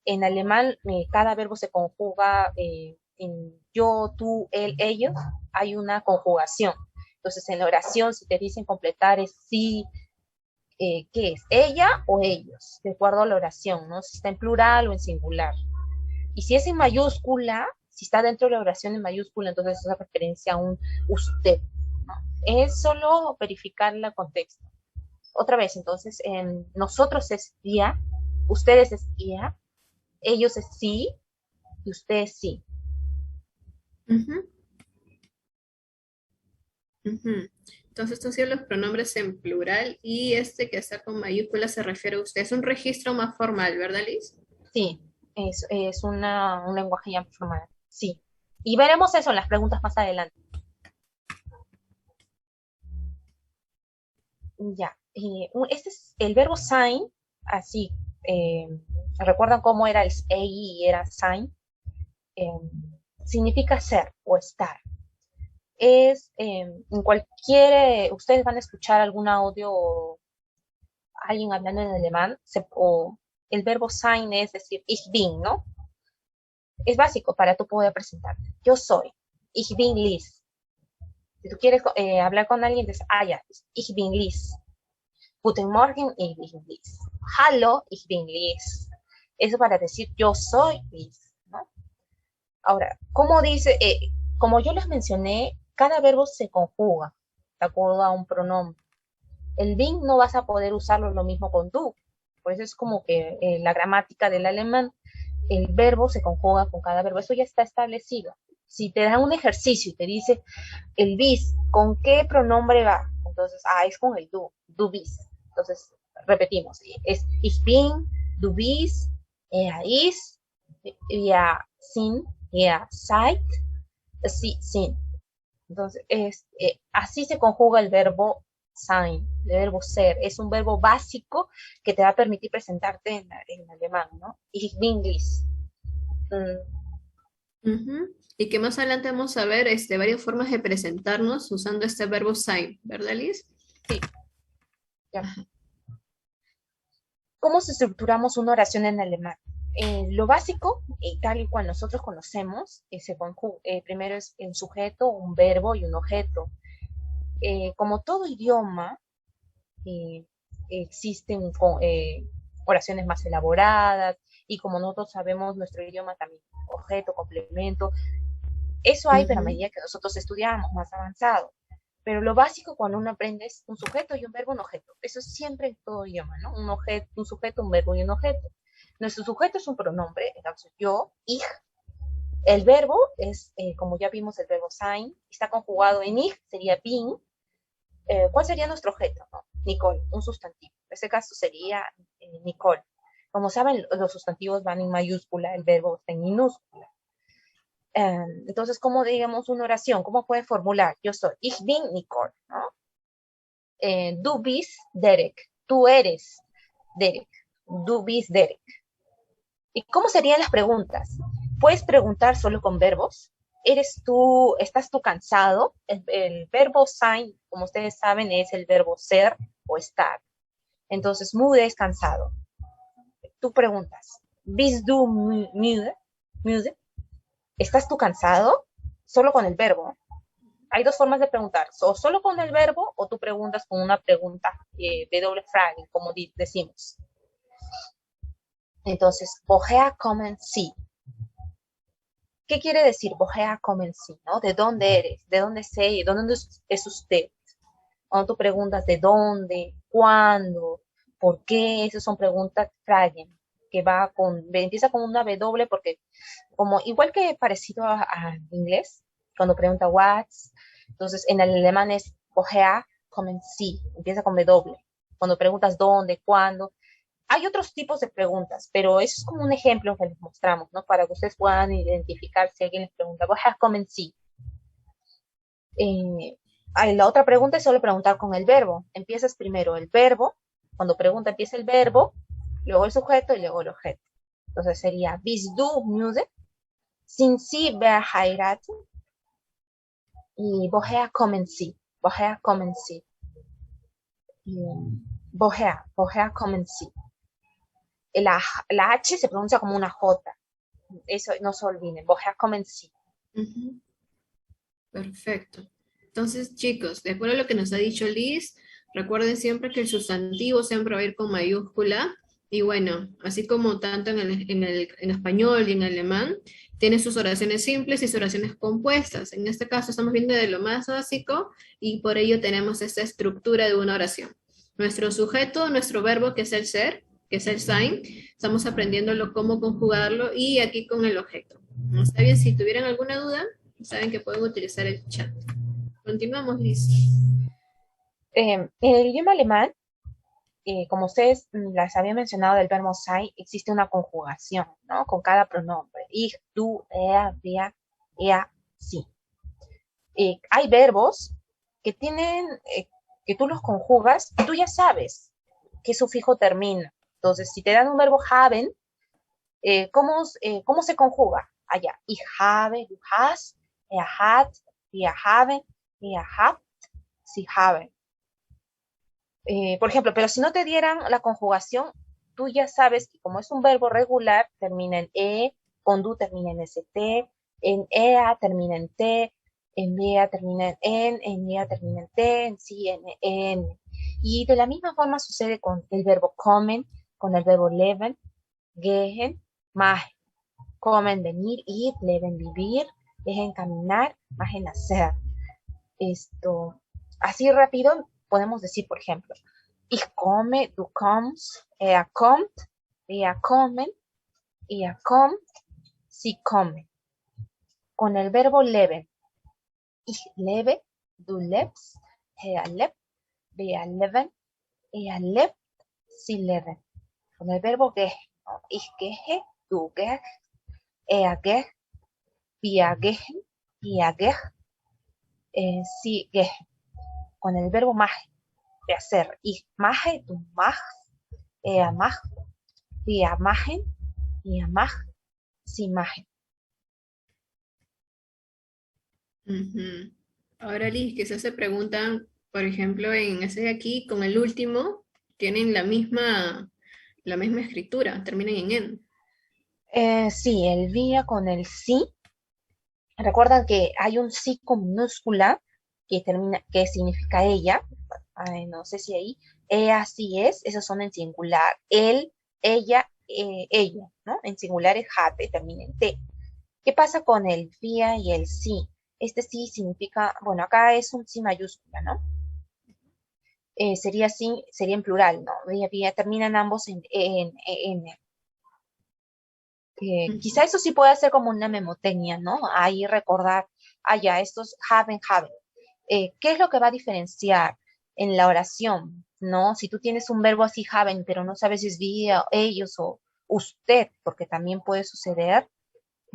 En alemán, cada verbo se conjuga en yo, tú, él, ellos, hay una conjugación. Entonces, en la oración, si te dicen completar es sí, ¿qué es? ¿Ella o ellos? De acuerdo a la oración, ¿no? Si está en plural o en singular. Y si es en mayúscula, si está dentro de la oración en mayúscula, entonces es una referencia a un usted, ¿no? Es solo verificar el contexto. Otra vez, entonces, nosotros es día, ustedes es día, ellos es sí y ustedes sí. Entonces, estos son los pronombres en plural y este que está con mayúsculas se refiere a usted. Es un registro más formal, ¿verdad, Liz? Sí, es un lenguaje ya formal, sí. Y veremos eso en las preguntas más adelante. Ya, este es el verbo sein, así, ¿recuerdan cómo era el ei y era sein? Eh, Significa ser o estar. En cualquier, ustedes van a escuchar algún audio o alguien hablando en alemán, o el verbo sein es decir, ich bin, ¿no? Es básico para tú poder presentarte. Yo soy, ich bin Liz. Si tú quieres hablar con alguien, dices, ya, ich bin Liz. Guten Morgen, ich bin Liz. Hallo, ich bin Liz. Eso para decir yo soy Liz, ¿no? Ahora, ¿cómo dice? Como yo les mencioné, cada verbo se conjuga de acuerdo a un pronombre. El bin no vas a poder usarlo lo mismo con du. Por eso es como que la gramática del alemán, el verbo se conjuga con cada verbo. Eso ya está establecido. Si te dan un ejercicio y te dice el bis, ¿con qué pronombre va? Entonces, es con el du bis. Entonces, repetimos, es ich bin, du bist, ist, ihr sind, ihr seid, sie sind. Entonces, así se conjuga el verbo sein, el verbo ser. Es un verbo básico que te va a permitir presentarte en alemán, ¿no? Ich bin Liz. Ujú. Y que más adelante vamos a ver varias formas de presentarnos usando este verbo sein, ¿verdad, Liz? Sí. Ya. ¿Cómo se estructuramos una oración en alemán? Lo básico, tal y cual nosotros conocemos, primero es un sujeto, un verbo y un objeto. Como todo idioma, existen oraciones más elaboradas, y como nosotros sabemos, nuestro idioma también, objeto, complemento, eso hay, pero a medida que nosotros estudiamos más avanzado. Pero lo básico cuando uno aprende es un sujeto y un verbo, un objeto. Eso es siempre en todo idioma, ¿no? Un sujeto, un verbo y un objeto. Nuestro sujeto es un pronombre, entonces yo, ich. El verbo es, como ya vimos, el verbo sein, está conjugado en ich, sería bin. ¿Cuál sería nuestro objeto? ¿No? Nicole, un sustantivo. En este caso sería Nicole. Como saben, los sustantivos van en mayúscula, el verbo está en minúscula. Entonces, ¿cómo digamos una oración? ¿Cómo puede formular? Yo soy, ich bin Nicole, ¿no? Du bist Derek, tú eres Derek, du bist Derek. ¿Y cómo serían las preguntas? Puedes preguntar solo con verbos. ¿Estás tú cansado? El verbo sein, como ustedes saben, es el verbo ser o estar. Entonces, müde es cansado. Tú preguntas, bist du müde? ¿Müde? ¿Estás tú cansado? Solo con el verbo. Hay dos formas de preguntar, o solo con el verbo, o tú preguntas con una pregunta de doble frage, como decimos. Entonces, woher kommen Sie? ¿Qué quiere decir woher kommen Sie? ¿No? ¿De dónde eres? ¿De dónde sé? ¿De dónde es usted? Cuando tú preguntas de dónde, cuándo, por qué, esas son preguntas fragen, que empieza con una W porque igual que parecido a inglés, cuando pregunta what, entonces en el alemán es woher kommen Sie, empieza con W. Cuando preguntas dónde, cuándo, hay otros tipos de preguntas, pero eso es como un ejemplo que les mostramos, ¿no? Para que ustedes puedan identificar si alguien les pregunta woher kommen Sie. La otra pregunta es solo preguntar con el verbo. Empiezas primero el verbo, cuando pregunta empieza el verbo, luego el sujeto y luego el objeto. Entonces sería bist du müde? Sind Sie verheiratet? Y woher kommen Sie? Woher kommen Sie? Woher kommen Sie? La H se pronuncia como una J. Eso no se olviden. Woher kommen Sie? Perfecto. Entonces, chicos, de acuerdo a lo que nos ha dicho Liz, recuerden siempre que el sustantivo siempre va a ir con mayúscula. Y bueno, así como tanto en español y en alemán, tiene sus oraciones simples y sus oraciones compuestas. En este caso estamos viendo de lo más básico y por ello tenemos esta estructura de una oración. Nuestro sujeto, nuestro verbo, que es el ser, que es el sein, estamos aprendiéndolo cómo conjugarlo y aquí con el objeto. ¿Está bien? Si tuvieran alguna duda, saben que pueden utilizar el chat. Continuamos, Liz. En el idioma alemán, como ustedes las había mencionado del verbo sein, existe una conjugación, ¿no? Con cada pronombre. Ich, du, wir, sie. Hay verbos que tienen que tú los conjugas, tú ya sabes qué sufijo termina. Entonces, si te dan un verbo haben, ¿cómo se conjuga? Allá, ich habe, du hast, hat, wir haben, ihr habt, sie haben. Por ejemplo, pero si no te dieran la conjugación, tú ya sabes que como es un verbo regular, termina en E, con du termina en ST, en EA termina en T, en BEA termina en EA termina en T, en sí en N. Y de la misma forma sucede con el verbo kommen, con el verbo leben, gehen, machen. Kommen, venir, ir, leben, vivir, gehen, caminar, machen, hacer. Así rápido podemos decir, por ejemplo, ich komme, du kommst, kommt, wir kommen, ihr kommt, sie kommen. Con el verbo leben, ich lebe, du lebst, lebt, wir leben, ihr lebt, sie leben. Con el verbo gehe, ¿no? Ich gehe, du gehst, geht, wir gehen, ihr geht, sie gehen. Con el verbo mache, de hacer, ich mache, du machst, macht, wir machen, ihr macht, sie machen. Ahora, Liz, quizás se preguntan, por ejemplo, en ese de aquí, con el último, tienen la misma escritura, terminan en en. Sí, el vía con el sí. Recuerdan que hay un sí con minúscula que significa ella. Ay, no sé si ahí. Ella sí es, esos son en singular. Él, ella, ella, ¿no? En singular es jate, termina en T. ¿Qué pasa con el vía y el sí? Este sí significa, bueno, acá es un sí mayúscula, ¿no? Sería sí, sería en plural, ¿no? Vía, terminan ambos en. Quizá eso sí puede ser como una memotecnia, ¿no? Ahí recordar, ya, estos haben. ¿Qué es lo que va a diferenciar en la oración, ¿no? Si tú tienes un verbo así, haben, pero no sabes si es vía, ellos o usted, porque también puede suceder,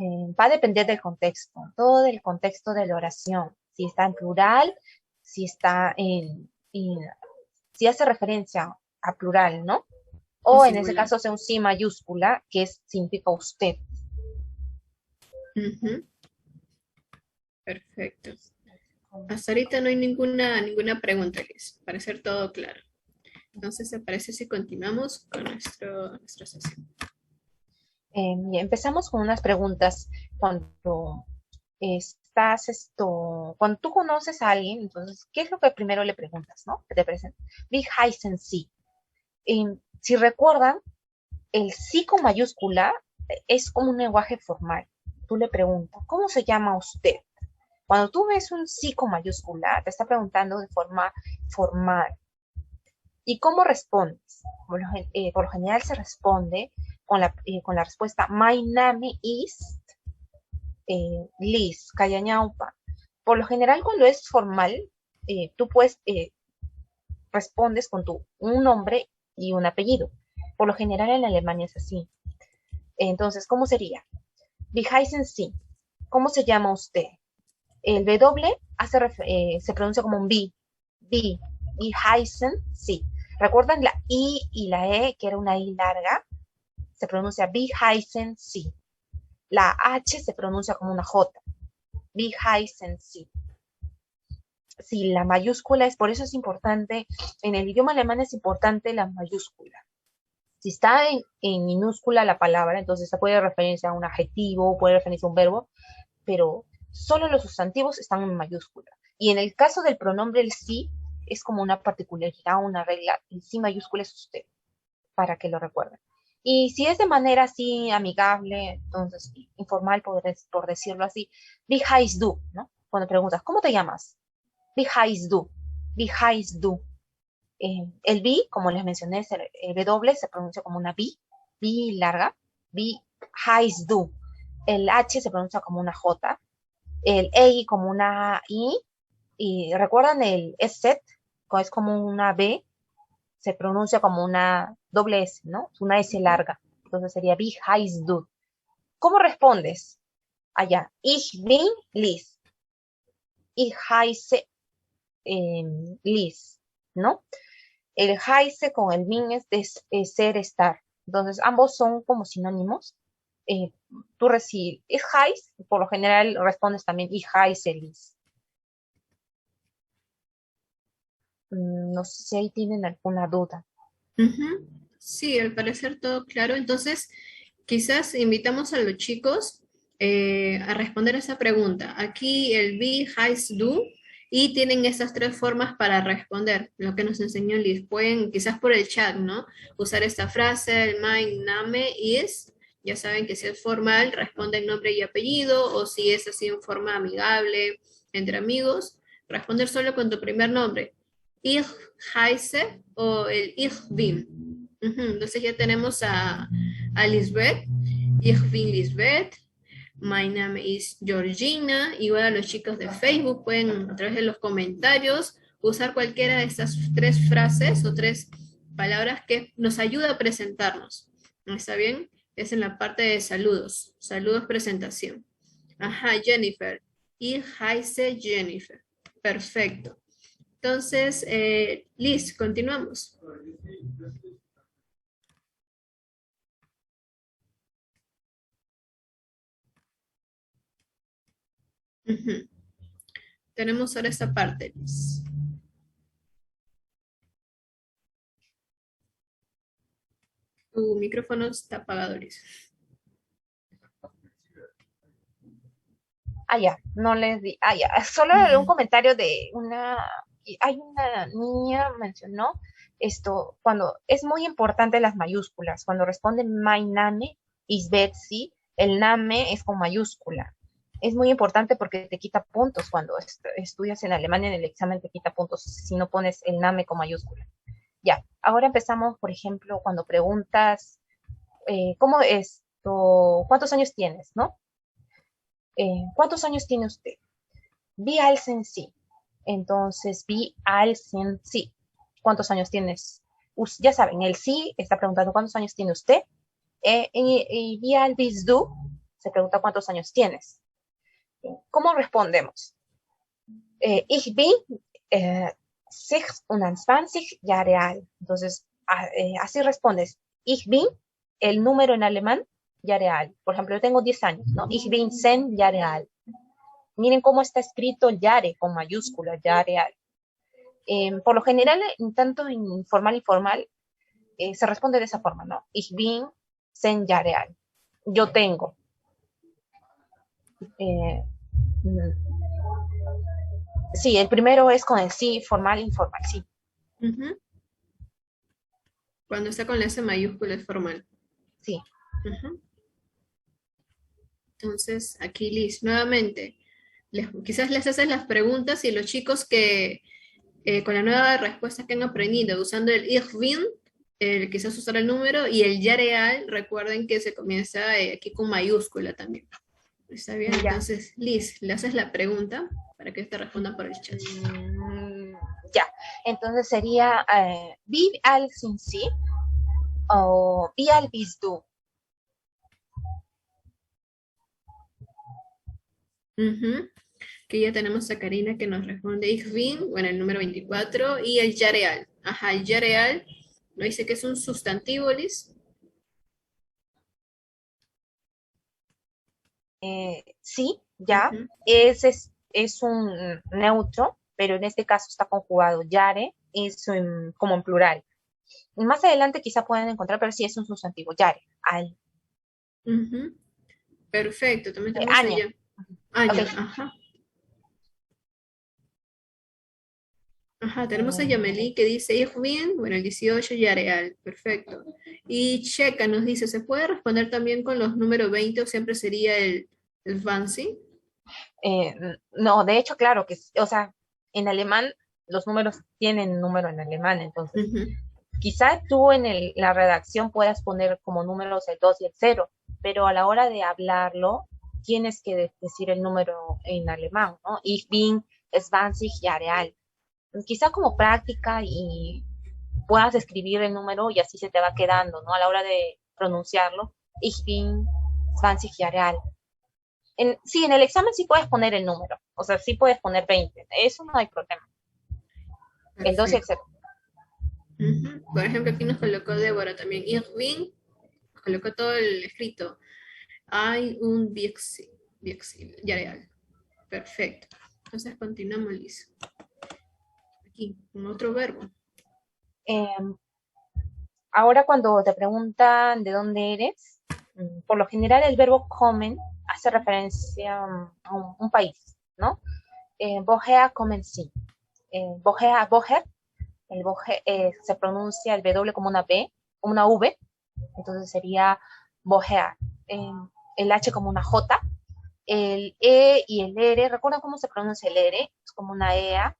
va a depender del contexto, todo del contexto de la oración. Si está en plural, si está si hace referencia a plural, ¿no? O en ese caso sea un sí mayúscula, que significa usted. Perfecto. Hasta ahorita no hay ninguna pregunta, Liz. Para ser todo claro. Entonces, ¿te parece si continuamos con nuestra sesión? Empezamos con unas preguntas. Cuando cuando tú conoces a alguien, entonces, ¿qué es lo que primero le preguntas, no? Que te presenta. Wie heißen Sie? Si recuerdan, el sí con mayúscula es como un lenguaje formal. Tú le preguntas, ¿cómo se llama usted? Cuando tú ves un sí con mayúscula, te está preguntando de forma formal. ¿Y cómo respondes? Por lo general se responde con la respuesta, My name is Liz, Cayañaupa. Por lo general, cuando es formal, tú respondes con un nombre y un apellido. Por lo general en Alemania es así. Entonces, ¿cómo sería? Wie heißen Sie? ¿Cómo se llama usted? El W se pronuncia como un B. Wie heißen Sie? ¿Recuerdan la I y la E, que era una I larga? Se pronuncia Wie heißen Sie. La H se pronuncia como una J. Wie heißen Sie. Sí, la mayúscula por eso es importante, en el idioma alemán es importante la mayúscula. Si está en minúscula la palabra, entonces se puede referirse a un adjetivo, puede referirse a un verbo, pero solo los sustantivos están en mayúscula. Y en el caso del pronombre el sí, es como una particularidad, una regla, el sí mayúscula es usted, para que lo recuerden. Y si es de manera así amigable, entonces informal, por decirlo así, wie heißt du, ¿no? Cuando preguntas, ¿cómo te llamas? Wie heißt du? Wie heißt du? El B, como les mencioné, el W se pronuncia como una B larga. Wie heißt du? El H se pronuncia como una J. El E como una I. Y recuerdan el SZ, es como una B, se pronuncia como una doble S, ¿no? Es una S larga. Entonces sería Wie heißt du? ¿Cómo respondes? Allá. Ich bin Liz. Ich heiße Liz. ¿no? El heiße con el bin es ser, estar. Entonces, ambos son como sinónimos. Tú recibes, es heiß, por lo general respondes también, ich heiße Liz. No sé si ahí tienen alguna duda. Sí, al parecer todo claro. Entonces, quizás invitamos a los chicos a responder a esa pregunta. Aquí el be, has, do, y tienen esas tres formas para responder, lo que nos enseñó Liz. Pueden, quizás por el chat, ¿no? Usar esta frase, el mein Name, is. Ya saben que si es formal, responden nombre y apellido, o si es así en forma amigable, entre amigos, responder solo con tu primer nombre. Ich heiße o el ich bin. Entonces ya tenemos a Lisbeth. Ich bin Lisbeth. My name is Georgina. Igual a los chicos de Facebook pueden a través de los comentarios usar cualquiera de estas tres frases o tres palabras que nos ayuda a presentarnos. ¿Está bien? Es en la parte de saludos. Saludos, presentación. Ajá, Jennifer. Ich heiße Jennifer. Perfecto. Entonces, Liz, continuamos. Tenemos ahora esta parte, Liz. Tu micrófono está apagado, Liz. Ya, no les di. Ya, solo un comentario de hay una niña mencionó esto, cuando es muy importante las mayúsculas, cuando responde my name is Betsy, el name es con mayúscula. Es muy importante porque te quita puntos cuando estudias en Alemania, en el examen te quita puntos si no pones el name con mayúscula. Ya, ahora empezamos, por ejemplo, cuando preguntas, ¿cómo esto? ¿Cuántos años tienes, no? ¿Cuántos años tiene usted? Wie alt sind Sie? Entonces, wie alt sind Sie? ¿Cuántos años tienes? Ya saben, el sí está preguntando cuántos años tiene usted. Y wie alt bist du? Se pregunta cuántos años tienes. ¿Cómo respondemos? Ich bin 26 Jahre alt. Entonces, así respondes. Ich bin, el número en alemán, Jahre alt. Por ejemplo, yo tengo 10 años, ¿no? Ich bin 10 Jahre alt. Miren cómo está escrito Jahre con mayúscula, Jahre alt. Por lo general, tanto en informal y formal, se responde de esa forma, ¿no? Ich bin 10 Jahre alt. Yo tengo. Sí, el primero es con el sí, formal e informal, sí. Cuando está con la S mayúscula es formal. Sí. Entonces, aquí Liz, nuevamente, quizás les haces las preguntas y los chicos que con la nueva respuesta que han aprendido, usando el ich bin, quizás usar el número, y el ya real, recuerden que se comienza aquí con mayúscula también. ¿Está bien? Ya. Entonces, Liz, le haces la pregunta para que te respondan por el chat. Ya, entonces sería wie alt sind Sie o wie alt bist du? Que ya tenemos a Karina que nos responde ich bin, bueno, el número 24, y el ya real. Ajá, el ya real, ¿no dice que es un sustantivo, Liz? Sí, ya, es un neutro, pero en este caso está conjugado. Jahre es como en plural. Más adelante quizá puedan encontrar, pero sí es un sustantivo. Jahre, al. Perfecto, también tenemos año. Año, Okay. Ajá. Ajá, tenemos a Yameli que dice ich bin, bueno, el 18 ya real, perfecto. Y Checa nos dice, ¿se puede responder también con los números 20 o siempre sería el fancy? No, de hecho, claro que, o sea, en alemán los números tienen número en alemán, entonces quizá tú en la redacción puedas poner como números el 2 y el 0, pero a la hora de hablarlo tienes que decir el número en alemán, ¿no? Ich bin 20 Jahre alt. Quizá como práctica y puedas escribir el número y así se te va quedando, ¿no? A la hora de pronunciarlo, ich bin 20 Jahre alt. Sí, en el examen sí puedes poner el número, o sea, sí puedes poner 20, eso no hay problema. Perfecto. El 2 y el 0. Ujú. Por ejemplo, aquí nos colocó Débora también. Irving colocó todo el escrito. Hay un Bixi, ya real. Perfecto. Entonces continuamos, Liz. Aquí, un otro verbo. Em, Ahora cuando te preguntan de dónde eres, por lo general el verbo comen hace referencia a un país, ¿no? Woher kommen Sie? Woher, el woher se pronuncia el W como una B, como una V, entonces sería woher. El H como una J, el E y el R, ¿recuerdan cómo se pronuncia el R? Es como una EA,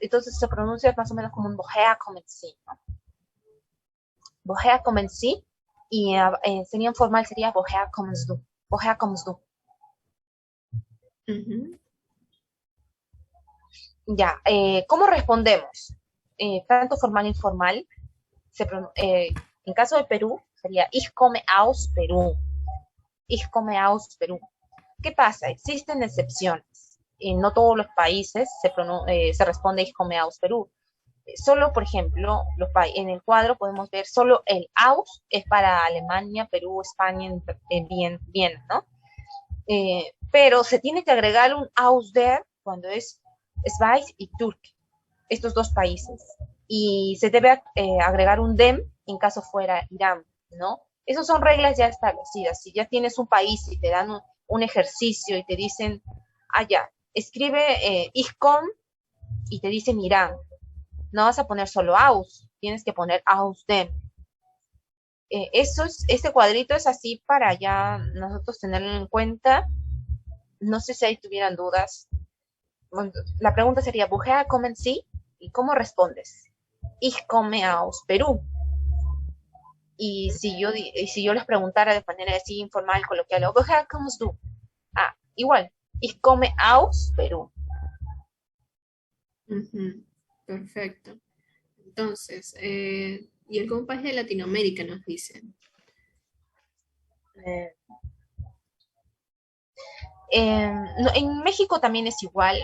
entonces se pronuncia más o menos como un woher kommen Sie, ¿no? Woher kommen Sie y sería informal, sería woher kommst du. Woher kommst du. Ujú. Ya, ¿cómo respondemos? Tanto formal e informal. En caso de Perú, sería Ich komme aus Perú. Ich komme aus Perú. ¿Qué pasa? Existen excepciones. En no todos los países se responde Ich komme aus Perú. Solo, por ejemplo, en el cuadro podemos ver solo el aus es para Alemania, Perú, España, Viena, ¿no? Pero se tiene que agregar un aus der cuando es Schweiz y Turquía, estos dos países. Y se debe agregar un dem en caso fuera Irán, ¿no? Esas son reglas ya establecidas. Si ya tienes un país y te dan un ejercicio y te dicen, ya, escribe ISCOM y te dicen Irán, no vas a poner solo aus, tienes que poner aus dem. Este cuadrito es así para ya nosotros tenerlo en cuenta. No sé si ahí tuvieran dudas. Bueno, la pregunta sería, ¿woher kommen Sie? ¿Y cómo respondes? Ich komme aus Perú. Y si yo les preguntara de manera así informal, coloquial, ¿woher kommst du? Igual, ich komme aus Perú. Ujú. Perfecto. Entonces, ¿y algún país de Latinoamérica nos dicen? Eh, no, en México también es igual.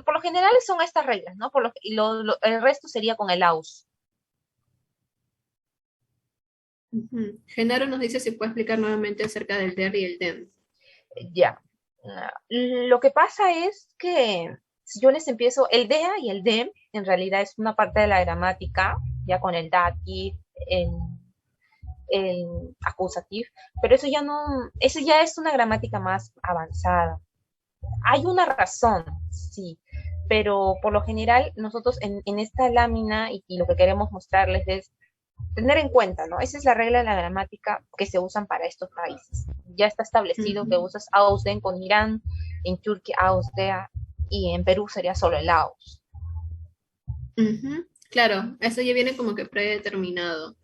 Por lo general son estas reglas, ¿no? El resto sería con el aus. Ujú. Genaro nos dice si puede explicar nuevamente acerca del der y el den. Ya. Lo que pasa es que si yo les empiezo, el DEA y el DEM en realidad es una parte de la gramática, ya con el dative, el acusativo, pero eso ya es una gramática más avanzada. Hay una razón, sí, pero por lo general nosotros en esta lámina y lo que queremos mostrarles es tener en cuenta, ¿no? Esa es la regla de la gramática que se usan para estos países. Ya está establecido que Ujú. usas ausden con Irán, en Turquía ausdea y en Perú sería solo el aus. Ujú. Claro, eso ya viene como que predeterminado,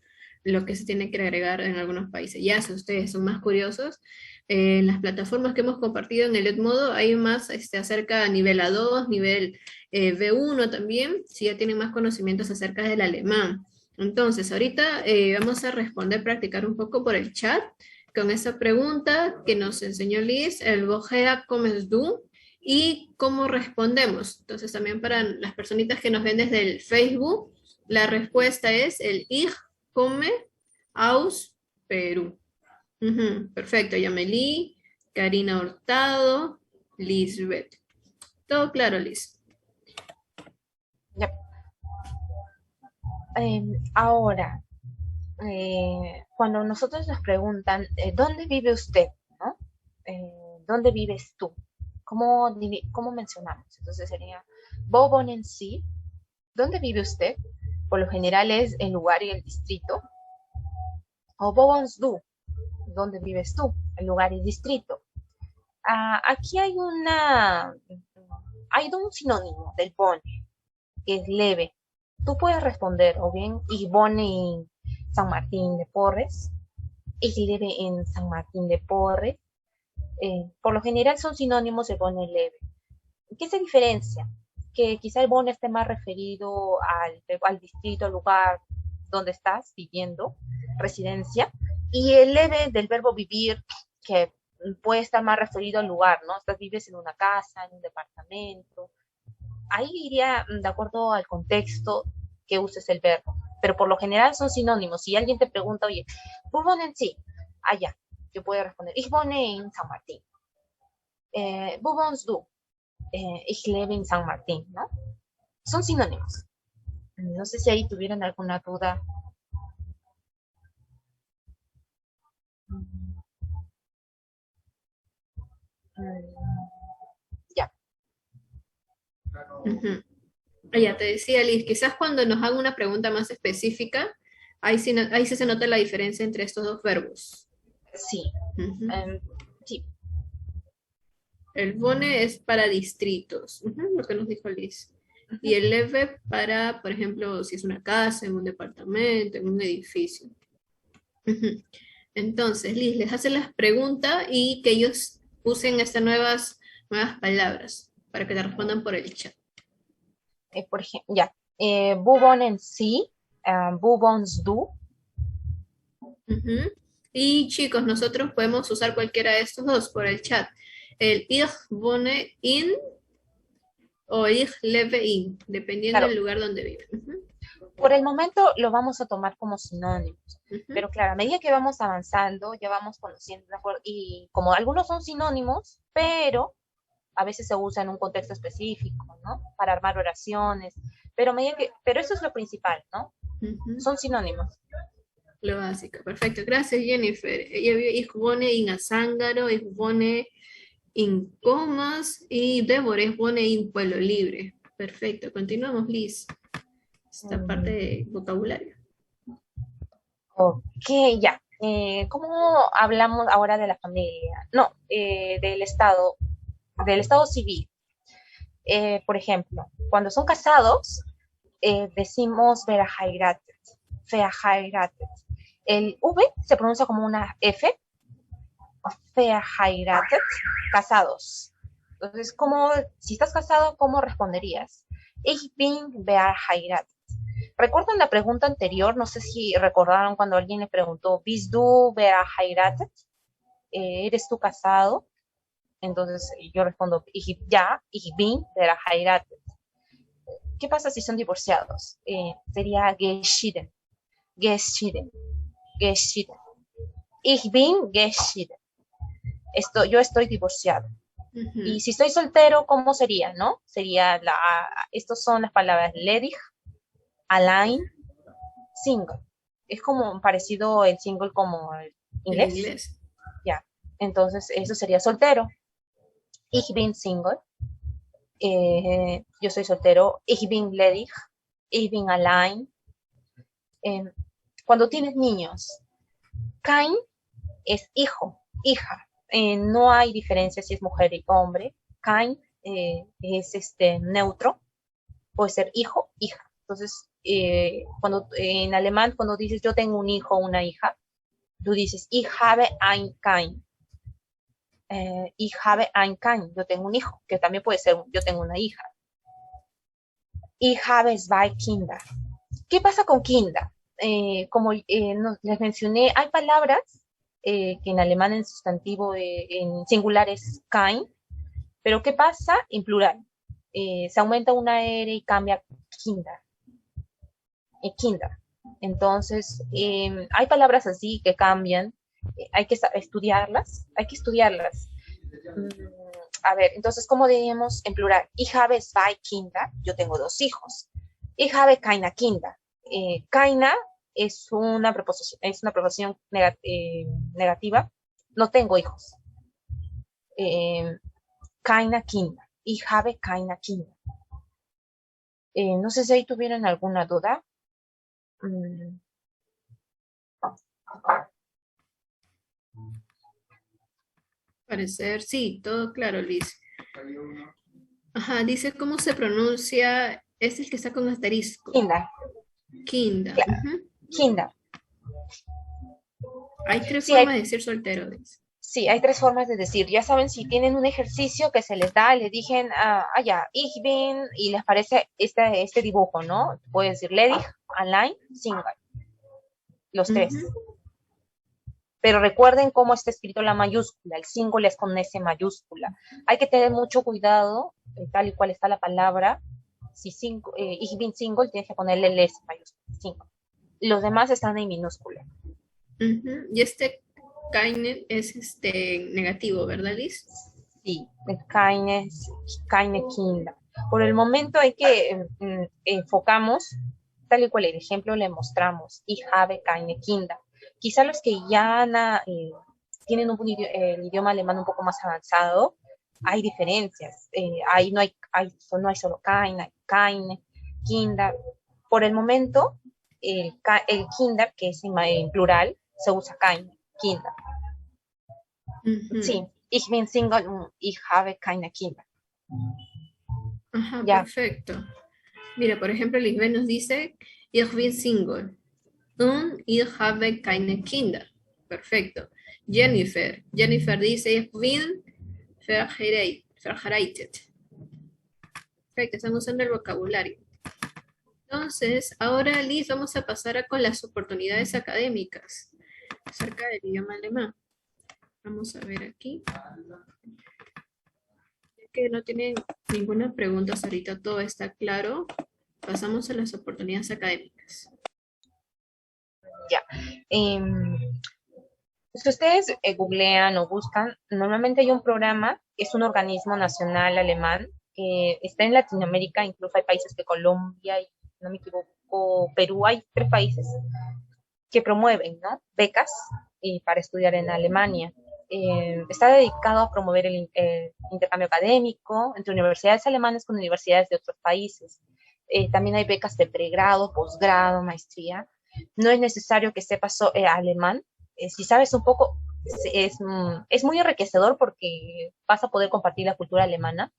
lo que se tiene que agregar en algunos países. Ya si ustedes son más curiosos, en las plataformas que hemos compartido en el Edmodo hay más acerca de nivel A2, nivel B1 también, si ya tienen más conocimientos acerca del alemán. Entonces, ahorita vamos a responder, practicar un poco por el chat con esa pregunta que nos enseñó Liz, el Woher kommst du? Y cómo respondemos. Entonces, también para las personitas que nos ven desde el Facebook, la respuesta es el Ich komme aus Perú. Ujú. Perfecto, Yameli, Karina Hurtado, Lisbeth. Todo claro, Liz. Ya. Ahora, cuando nosotros nos preguntan, ¿dónde vive usted? ¿No? ¿Dónde vives tú? ¿Cómo mencionamos? Entonces sería, Wo wohnen Sie? ¿Dónde vive usted? Por lo general es el lugar y el distrito. O Wo wohnst du? ¿Dónde vives tú? El lugar y distrito. Aquí hay un sinónimo del wohnen, que es leve. Tú puedes responder o bien ich wohne en San Martín de Porres, ich lebe en San Martín de Porres. Por lo general son sinónimos de wohnen leve. ¿Qué se diferencia? Que quizá el bono esté más referido al distrito, al lugar donde estás viviendo, residencia, y el leve del verbo vivir, que puede estar más referido al lugar, ¿no? Vives en una casa, en un departamento. Ahí iría de acuerdo al contexto que uses el verbo. pero por lo general son sinónimos. Si alguien te pregunta, oye, ¿wo wohnen Sie? Allá, yo puedo responder, ich wohne in San Martín. ¿Wo wohnst du? Ich lebe in San Martín, ¿no? Son sinónimos. No sé si ahí tuvieran alguna duda. Ya. Ujú. Ya te decía, Liz, quizás cuando nos hagan una pregunta más específica, ahí sí, ahí sí se nota la diferencia entre estos dos verbos. Sí. Ujú. Sí. El bone es para distritos, lo que nos dijo Liz. Y el leve para, por ejemplo, si es una casa, en un departamento, en un edificio. Ujú. Entonces, Liz, les hace las preguntas y que ellos usen estas nuevas palabras para que te respondan por el chat. Por ejemplo, ya. ¿Wo wohnen Sie? ¿Wo wohnst du? Ujú. Y chicos, nosotros podemos usar cualquiera de estos dos por el chat. El ich wohne in o ich lebe in, dependiendo Claro, del lugar donde viven. Ujú, por el momento lo vamos a tomar como sinónimos, ujú. pero claro, a medida que vamos avanzando, ya vamos conociendo, ¿de acuerdo? Y como algunos son sinónimos, pero a veces se usa en un contexto específico, ¿no? Para armar oraciones, pero eso es lo principal, ¿no? Ujú. Son sinónimos. Lo básico, perfecto. Gracias, Jennifer. Ich wohne in Azángaro, ich wohne in Comas y Débora, ich wohne in Pueblo Libre. Perfecto. Continuamos, Liz. Esta parte de vocabulario. Ok, ya. ¿Cómo hablamos ahora de la familia? No, del estado civil. Por ejemplo, cuando son casados, decimos verheiratet, verheiratet. El V se pronuncia como una F, verheiratet, casados. Entonces, si estás casado, ¿cómo responderías? Ich bin verheiratet. ¿Recuerdan la pregunta anterior? No sé si recordaron cuando alguien le preguntó, ¿Bist du verheiratet? ¿Eres tú casado? Entonces yo respondo, ich bin verheiratet. ¿Qué pasa si son divorciados? Sería geschieden, geschieden, geschieden. Ich bin geschieden. Yo estoy divorciado. Ujú. Y si estoy soltero, ¿cómo sería, no? Estos son las palabras ledig, allein, single. Es como parecido el single como el En inglés. inglés. Ya. Entonces, eso sería soltero. Ich bin single. Yo soy soltero. Ich bin ledig. Ich bin allein. Cuando tienes niños, Kain es hijo, hija. No hay diferencia si es mujer y hombre. Kain es neutro. Puede ser hijo, hija. Entonces, en alemán, cuando dices yo tengo un hijo o una hija, tú dices ich habe ein Kind. Ich habe ein Kind. Yo tengo un hijo, que también puede ser yo tengo una hija. Ich habe zwei Kinder. ¿Qué pasa con Kinder? Como les mencioné, hay palabras que en alemán en sustantivo, en singular es Kind, pero ¿qué pasa en plural? Se aumenta una R y cambia Kinder. Kinder. Entonces, hay palabras así que cambian, hay que estudiarlas, A ver, entonces, ¿cómo diríamos en plural? Ich habe zwei Kinder, yo tengo dos hijos. Ich habe keine Kinder. Keine es una preposición negativa, no tengo hijos. Keine Kinder. Ich habe keine Kinder. No sé si ahí tuvieron alguna duda. Parecer, sí, todo claro, Liz. Ajá, dice cómo se pronuncia, es el que está con asterisco. Kinder. Kinda. Claro. Ujú. Kinder. Hay tres Sí, formas de decir soltero, dice. Sí, hay tres formas de decir. Ya saben, si tienen un ejercicio que se les da, le dicen, ya, ich bin, y les parece este dibujo, ¿no? Puede decir ledig, allein, single. Los tres. Ujú. Pero recuerden cómo está escrito la mayúscula. El single es con S mayúscula. Hay que tener mucho cuidado, tal y cual está la palabra. Si ich bin single, tienes que ponerle el S mayúscula. Single. los demás están en minúscula. Ujú. Y este keine es negativo, ¿verdad, Liz? Sí, el keine Kinder. Por el momento hay que enfocamos, tal y cual el ejemplo le mostramos, ich habe keine Kinder. Quizá los que ya tienen el idioma alemán un poco más avanzado, hay diferencias. Ahí no hay solo keine, Kinder. Por el momento, el Kinder, que es en plural, se usa keine, Kinder. Ujú. Sí, ich bin Single und ich habe keine Kinder. Ajá, Ya, perfecto. Mira, por ejemplo, Lisbeth nos dice, ich bin Single und ich habe keine Kinder. Perfecto. Jennifer dice, ich bin verheiratet. Perfecto, están usando el vocabulario. Entonces, ahora, Liz, vamos a pasar con las oportunidades académicas acerca del idioma alemán. Vamos a ver aquí. Ya que no tienen ninguna pregunta hasta ahorita, todo está claro. Pasamos a las oportunidades académicas. ya. Si ustedes googlean o buscan, normalmente hay un programa, es un organismo nacional alemán, que está en Latinoamérica, incluso hay países de Colombia y, no me equivoco, Perú, hay 3 países que promueven, ¿no?, becas para estudiar en Alemania. Está dedicado a promover el intercambio académico entre universidades alemanas con universidades de otros países. También hay becas de pregrado, posgrado, maestría. No es necesario que sepas alemán. Si sabes un poco, es muy enriquecedor porque vas a poder compartir la cultura alemana,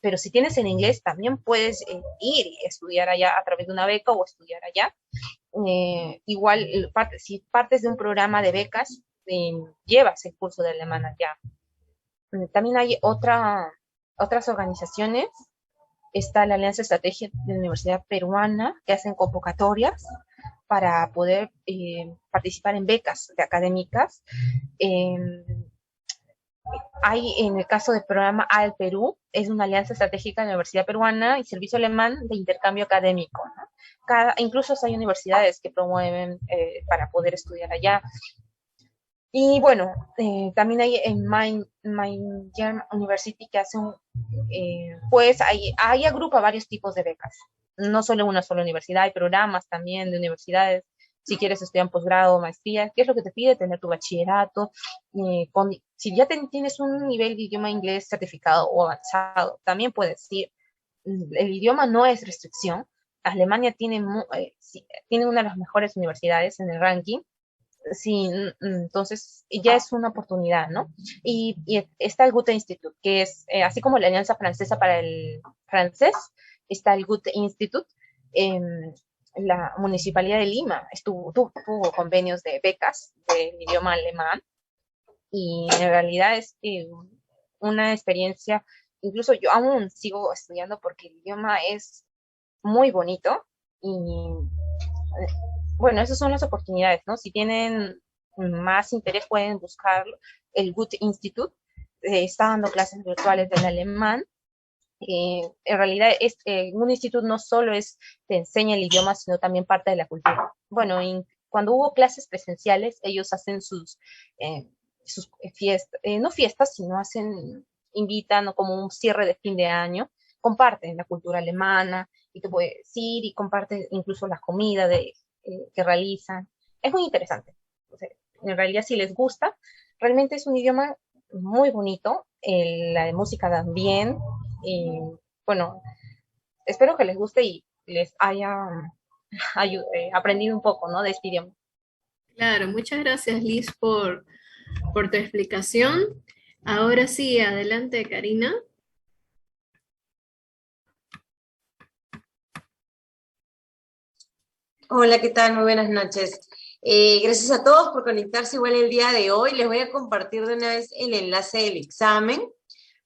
pero si tienes en inglés también puedes ir y estudiar allá a través de una beca o estudiar allá. Igual, si partes de un programa de becas, llevas el curso de alemán allá. También hay otras organizaciones. Está la Alianza Estratégica de la Universidad Peruana, que hacen convocatorias para poder participar en becas académicas. Hay, en el caso del programa AL Perú, es una alianza estratégica de la Universidad Peruana y Servicio Alemán de Intercambio Académico, ¿no? Incluso hay universidades que promueven para poder estudiar allá. Y bueno, también hay en Main German University que hace pues ahí agrupa varios tipos de becas. No solo una sola universidad, hay programas también de universidades. Si quieres estudiar posgrado o maestría, ¿qué es lo que te pide? Tener tu bachillerato. Si ya tienes un nivel de idioma inglés certificado o avanzado, también puedes ir. El idioma no es restricción. Alemania tiene una de las mejores universidades en el ranking. Sí, entonces ya es una oportunidad, ¿no? Y está el Goethe Institut, que es, así como la Alianza Francesa para el Francés, está el Goethe Institut. La Municipalidad de Lima tuvo convenios de becas del idioma alemán, y en realidad es una experiencia, incluso yo aún sigo estudiando porque el idioma es muy bonito. Y bueno, esas son las oportunidades, ¿no? Si tienen más interés pueden buscar el Goethe Institut. Está dando clases virtuales del alemán. En realidad un instituto no solo te enseña el idioma, sino también parte de la cultura. Bueno, cuando hubo clases presenciales, ellos hacen sus fiestas, no fiestas, sino invitan como un cierre de fin de año, comparten la cultura alemana, y te puedes ir y comparten incluso la comida que realizan. Es muy interesante. O sea, en realidad, si les gusta, realmente es un idioma muy bonito, la de música también. Bueno, espero que les guste y les haya aprendido un poco, ¿no?, de este idioma. Claro, muchas gracias, Liz, por tu explicación. Ahora sí, adelante, Karina. Hola, ¿qué tal? Muy buenas noches. Gracias a todos por conectarse igual el día de hoy. Les voy a compartir de una vez el enlace del examen.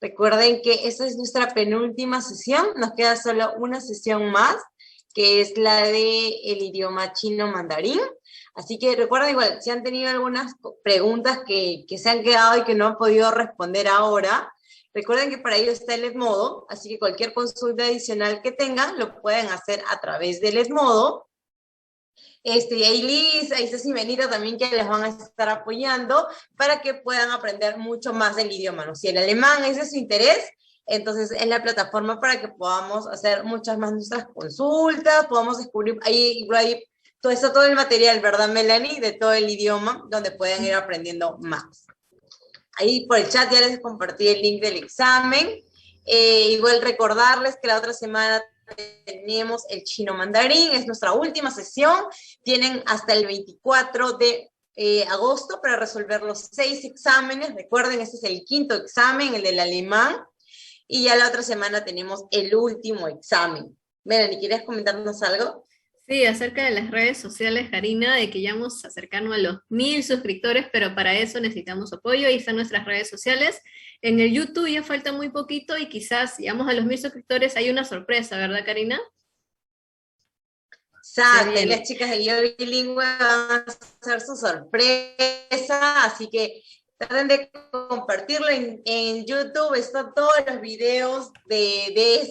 Recuerden que esta es nuestra penúltima sesión. Nos queda solo una sesión más, que es la del idioma chino mandarín. Así que recuerden igual, si han tenido algunas preguntas que se han quedado y que no han podido responder ahora, recuerden que para ello está el Edmodo, así que cualquier consulta adicional que tengan lo pueden hacer a través del Edmodo. Y hay Liz, hay Ceci y Benita también que les van a estar apoyando para que puedan aprender mucho más del idioma, ¿no? Si el alemán ese es su interés, entonces es la plataforma para que podamos hacer muchas más nuestras consultas, podamos descubrir, ahí está todo el material, ¿verdad, Melanie? De todo el idioma, donde pueden ir aprendiendo más. Ahí por el chat ya les compartí el link del examen. Igual recordarles que la otra semana tenemos el chino mandarín, es nuestra última sesión. Tienen hasta el 24 de agosto para resolver los 6 exámenes. Recuerden, este es el 5º examen, el del alemán. Y ya la otra semana tenemos el último examen. Melanie, ¿quieres comentarnos algo? Sí, acerca de las redes sociales, Karina, de que ya vamos a acercarnos a los 1000 suscriptores, pero para eso necesitamos apoyo. Ahí están nuestras redes sociales. En el YouTube ya falta muy poquito y quizás llegamos a los 1000 suscriptores, hay una sorpresa, ¿verdad, Karina? Exacto, y las chicas de Yo Bilingüe van a hacer su sorpresa, así que traten de compartirlo en YouTube. Están todos los videos de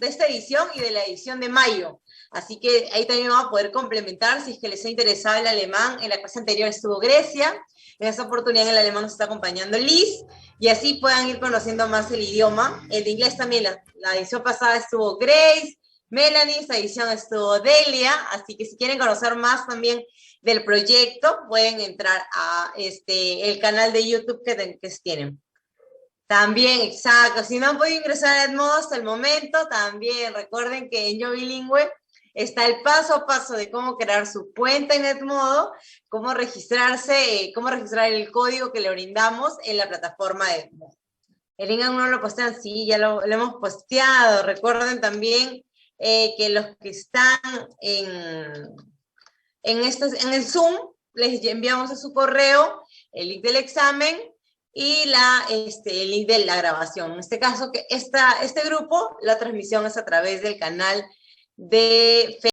esta edición y de la edición de mayo. Así que ahí también vamos a poder complementar si es que les ha interesado el alemán. En la clase anterior estuvo Grecia, en esta oportunidad en el alemán nos está acompañando Liz, y así puedan ir conociendo más el idioma. El de inglés también, la edición pasada estuvo Grace, Melanie, esta edición estuvo Delia, así que si quieren conocer más también del proyecto, pueden entrar a el canal de YouTube que tienen. También, exacto, si no han podido ingresar a Edmodo hasta el momento, también recuerden que en Yo Bilingüe está el paso a paso de cómo crear su cuenta en Edmodo, cómo registrarse, cómo registrar el código que le brindamos en la plataforma de Edmodo. El link aún no lo postean, sí, ya lo hemos posteado. Recuerden también que los que están en el Zoom, les enviamos a su correo el link del examen y el link de la grabación. En este caso, que este grupo, la transmisión es a través del canal de Facebook.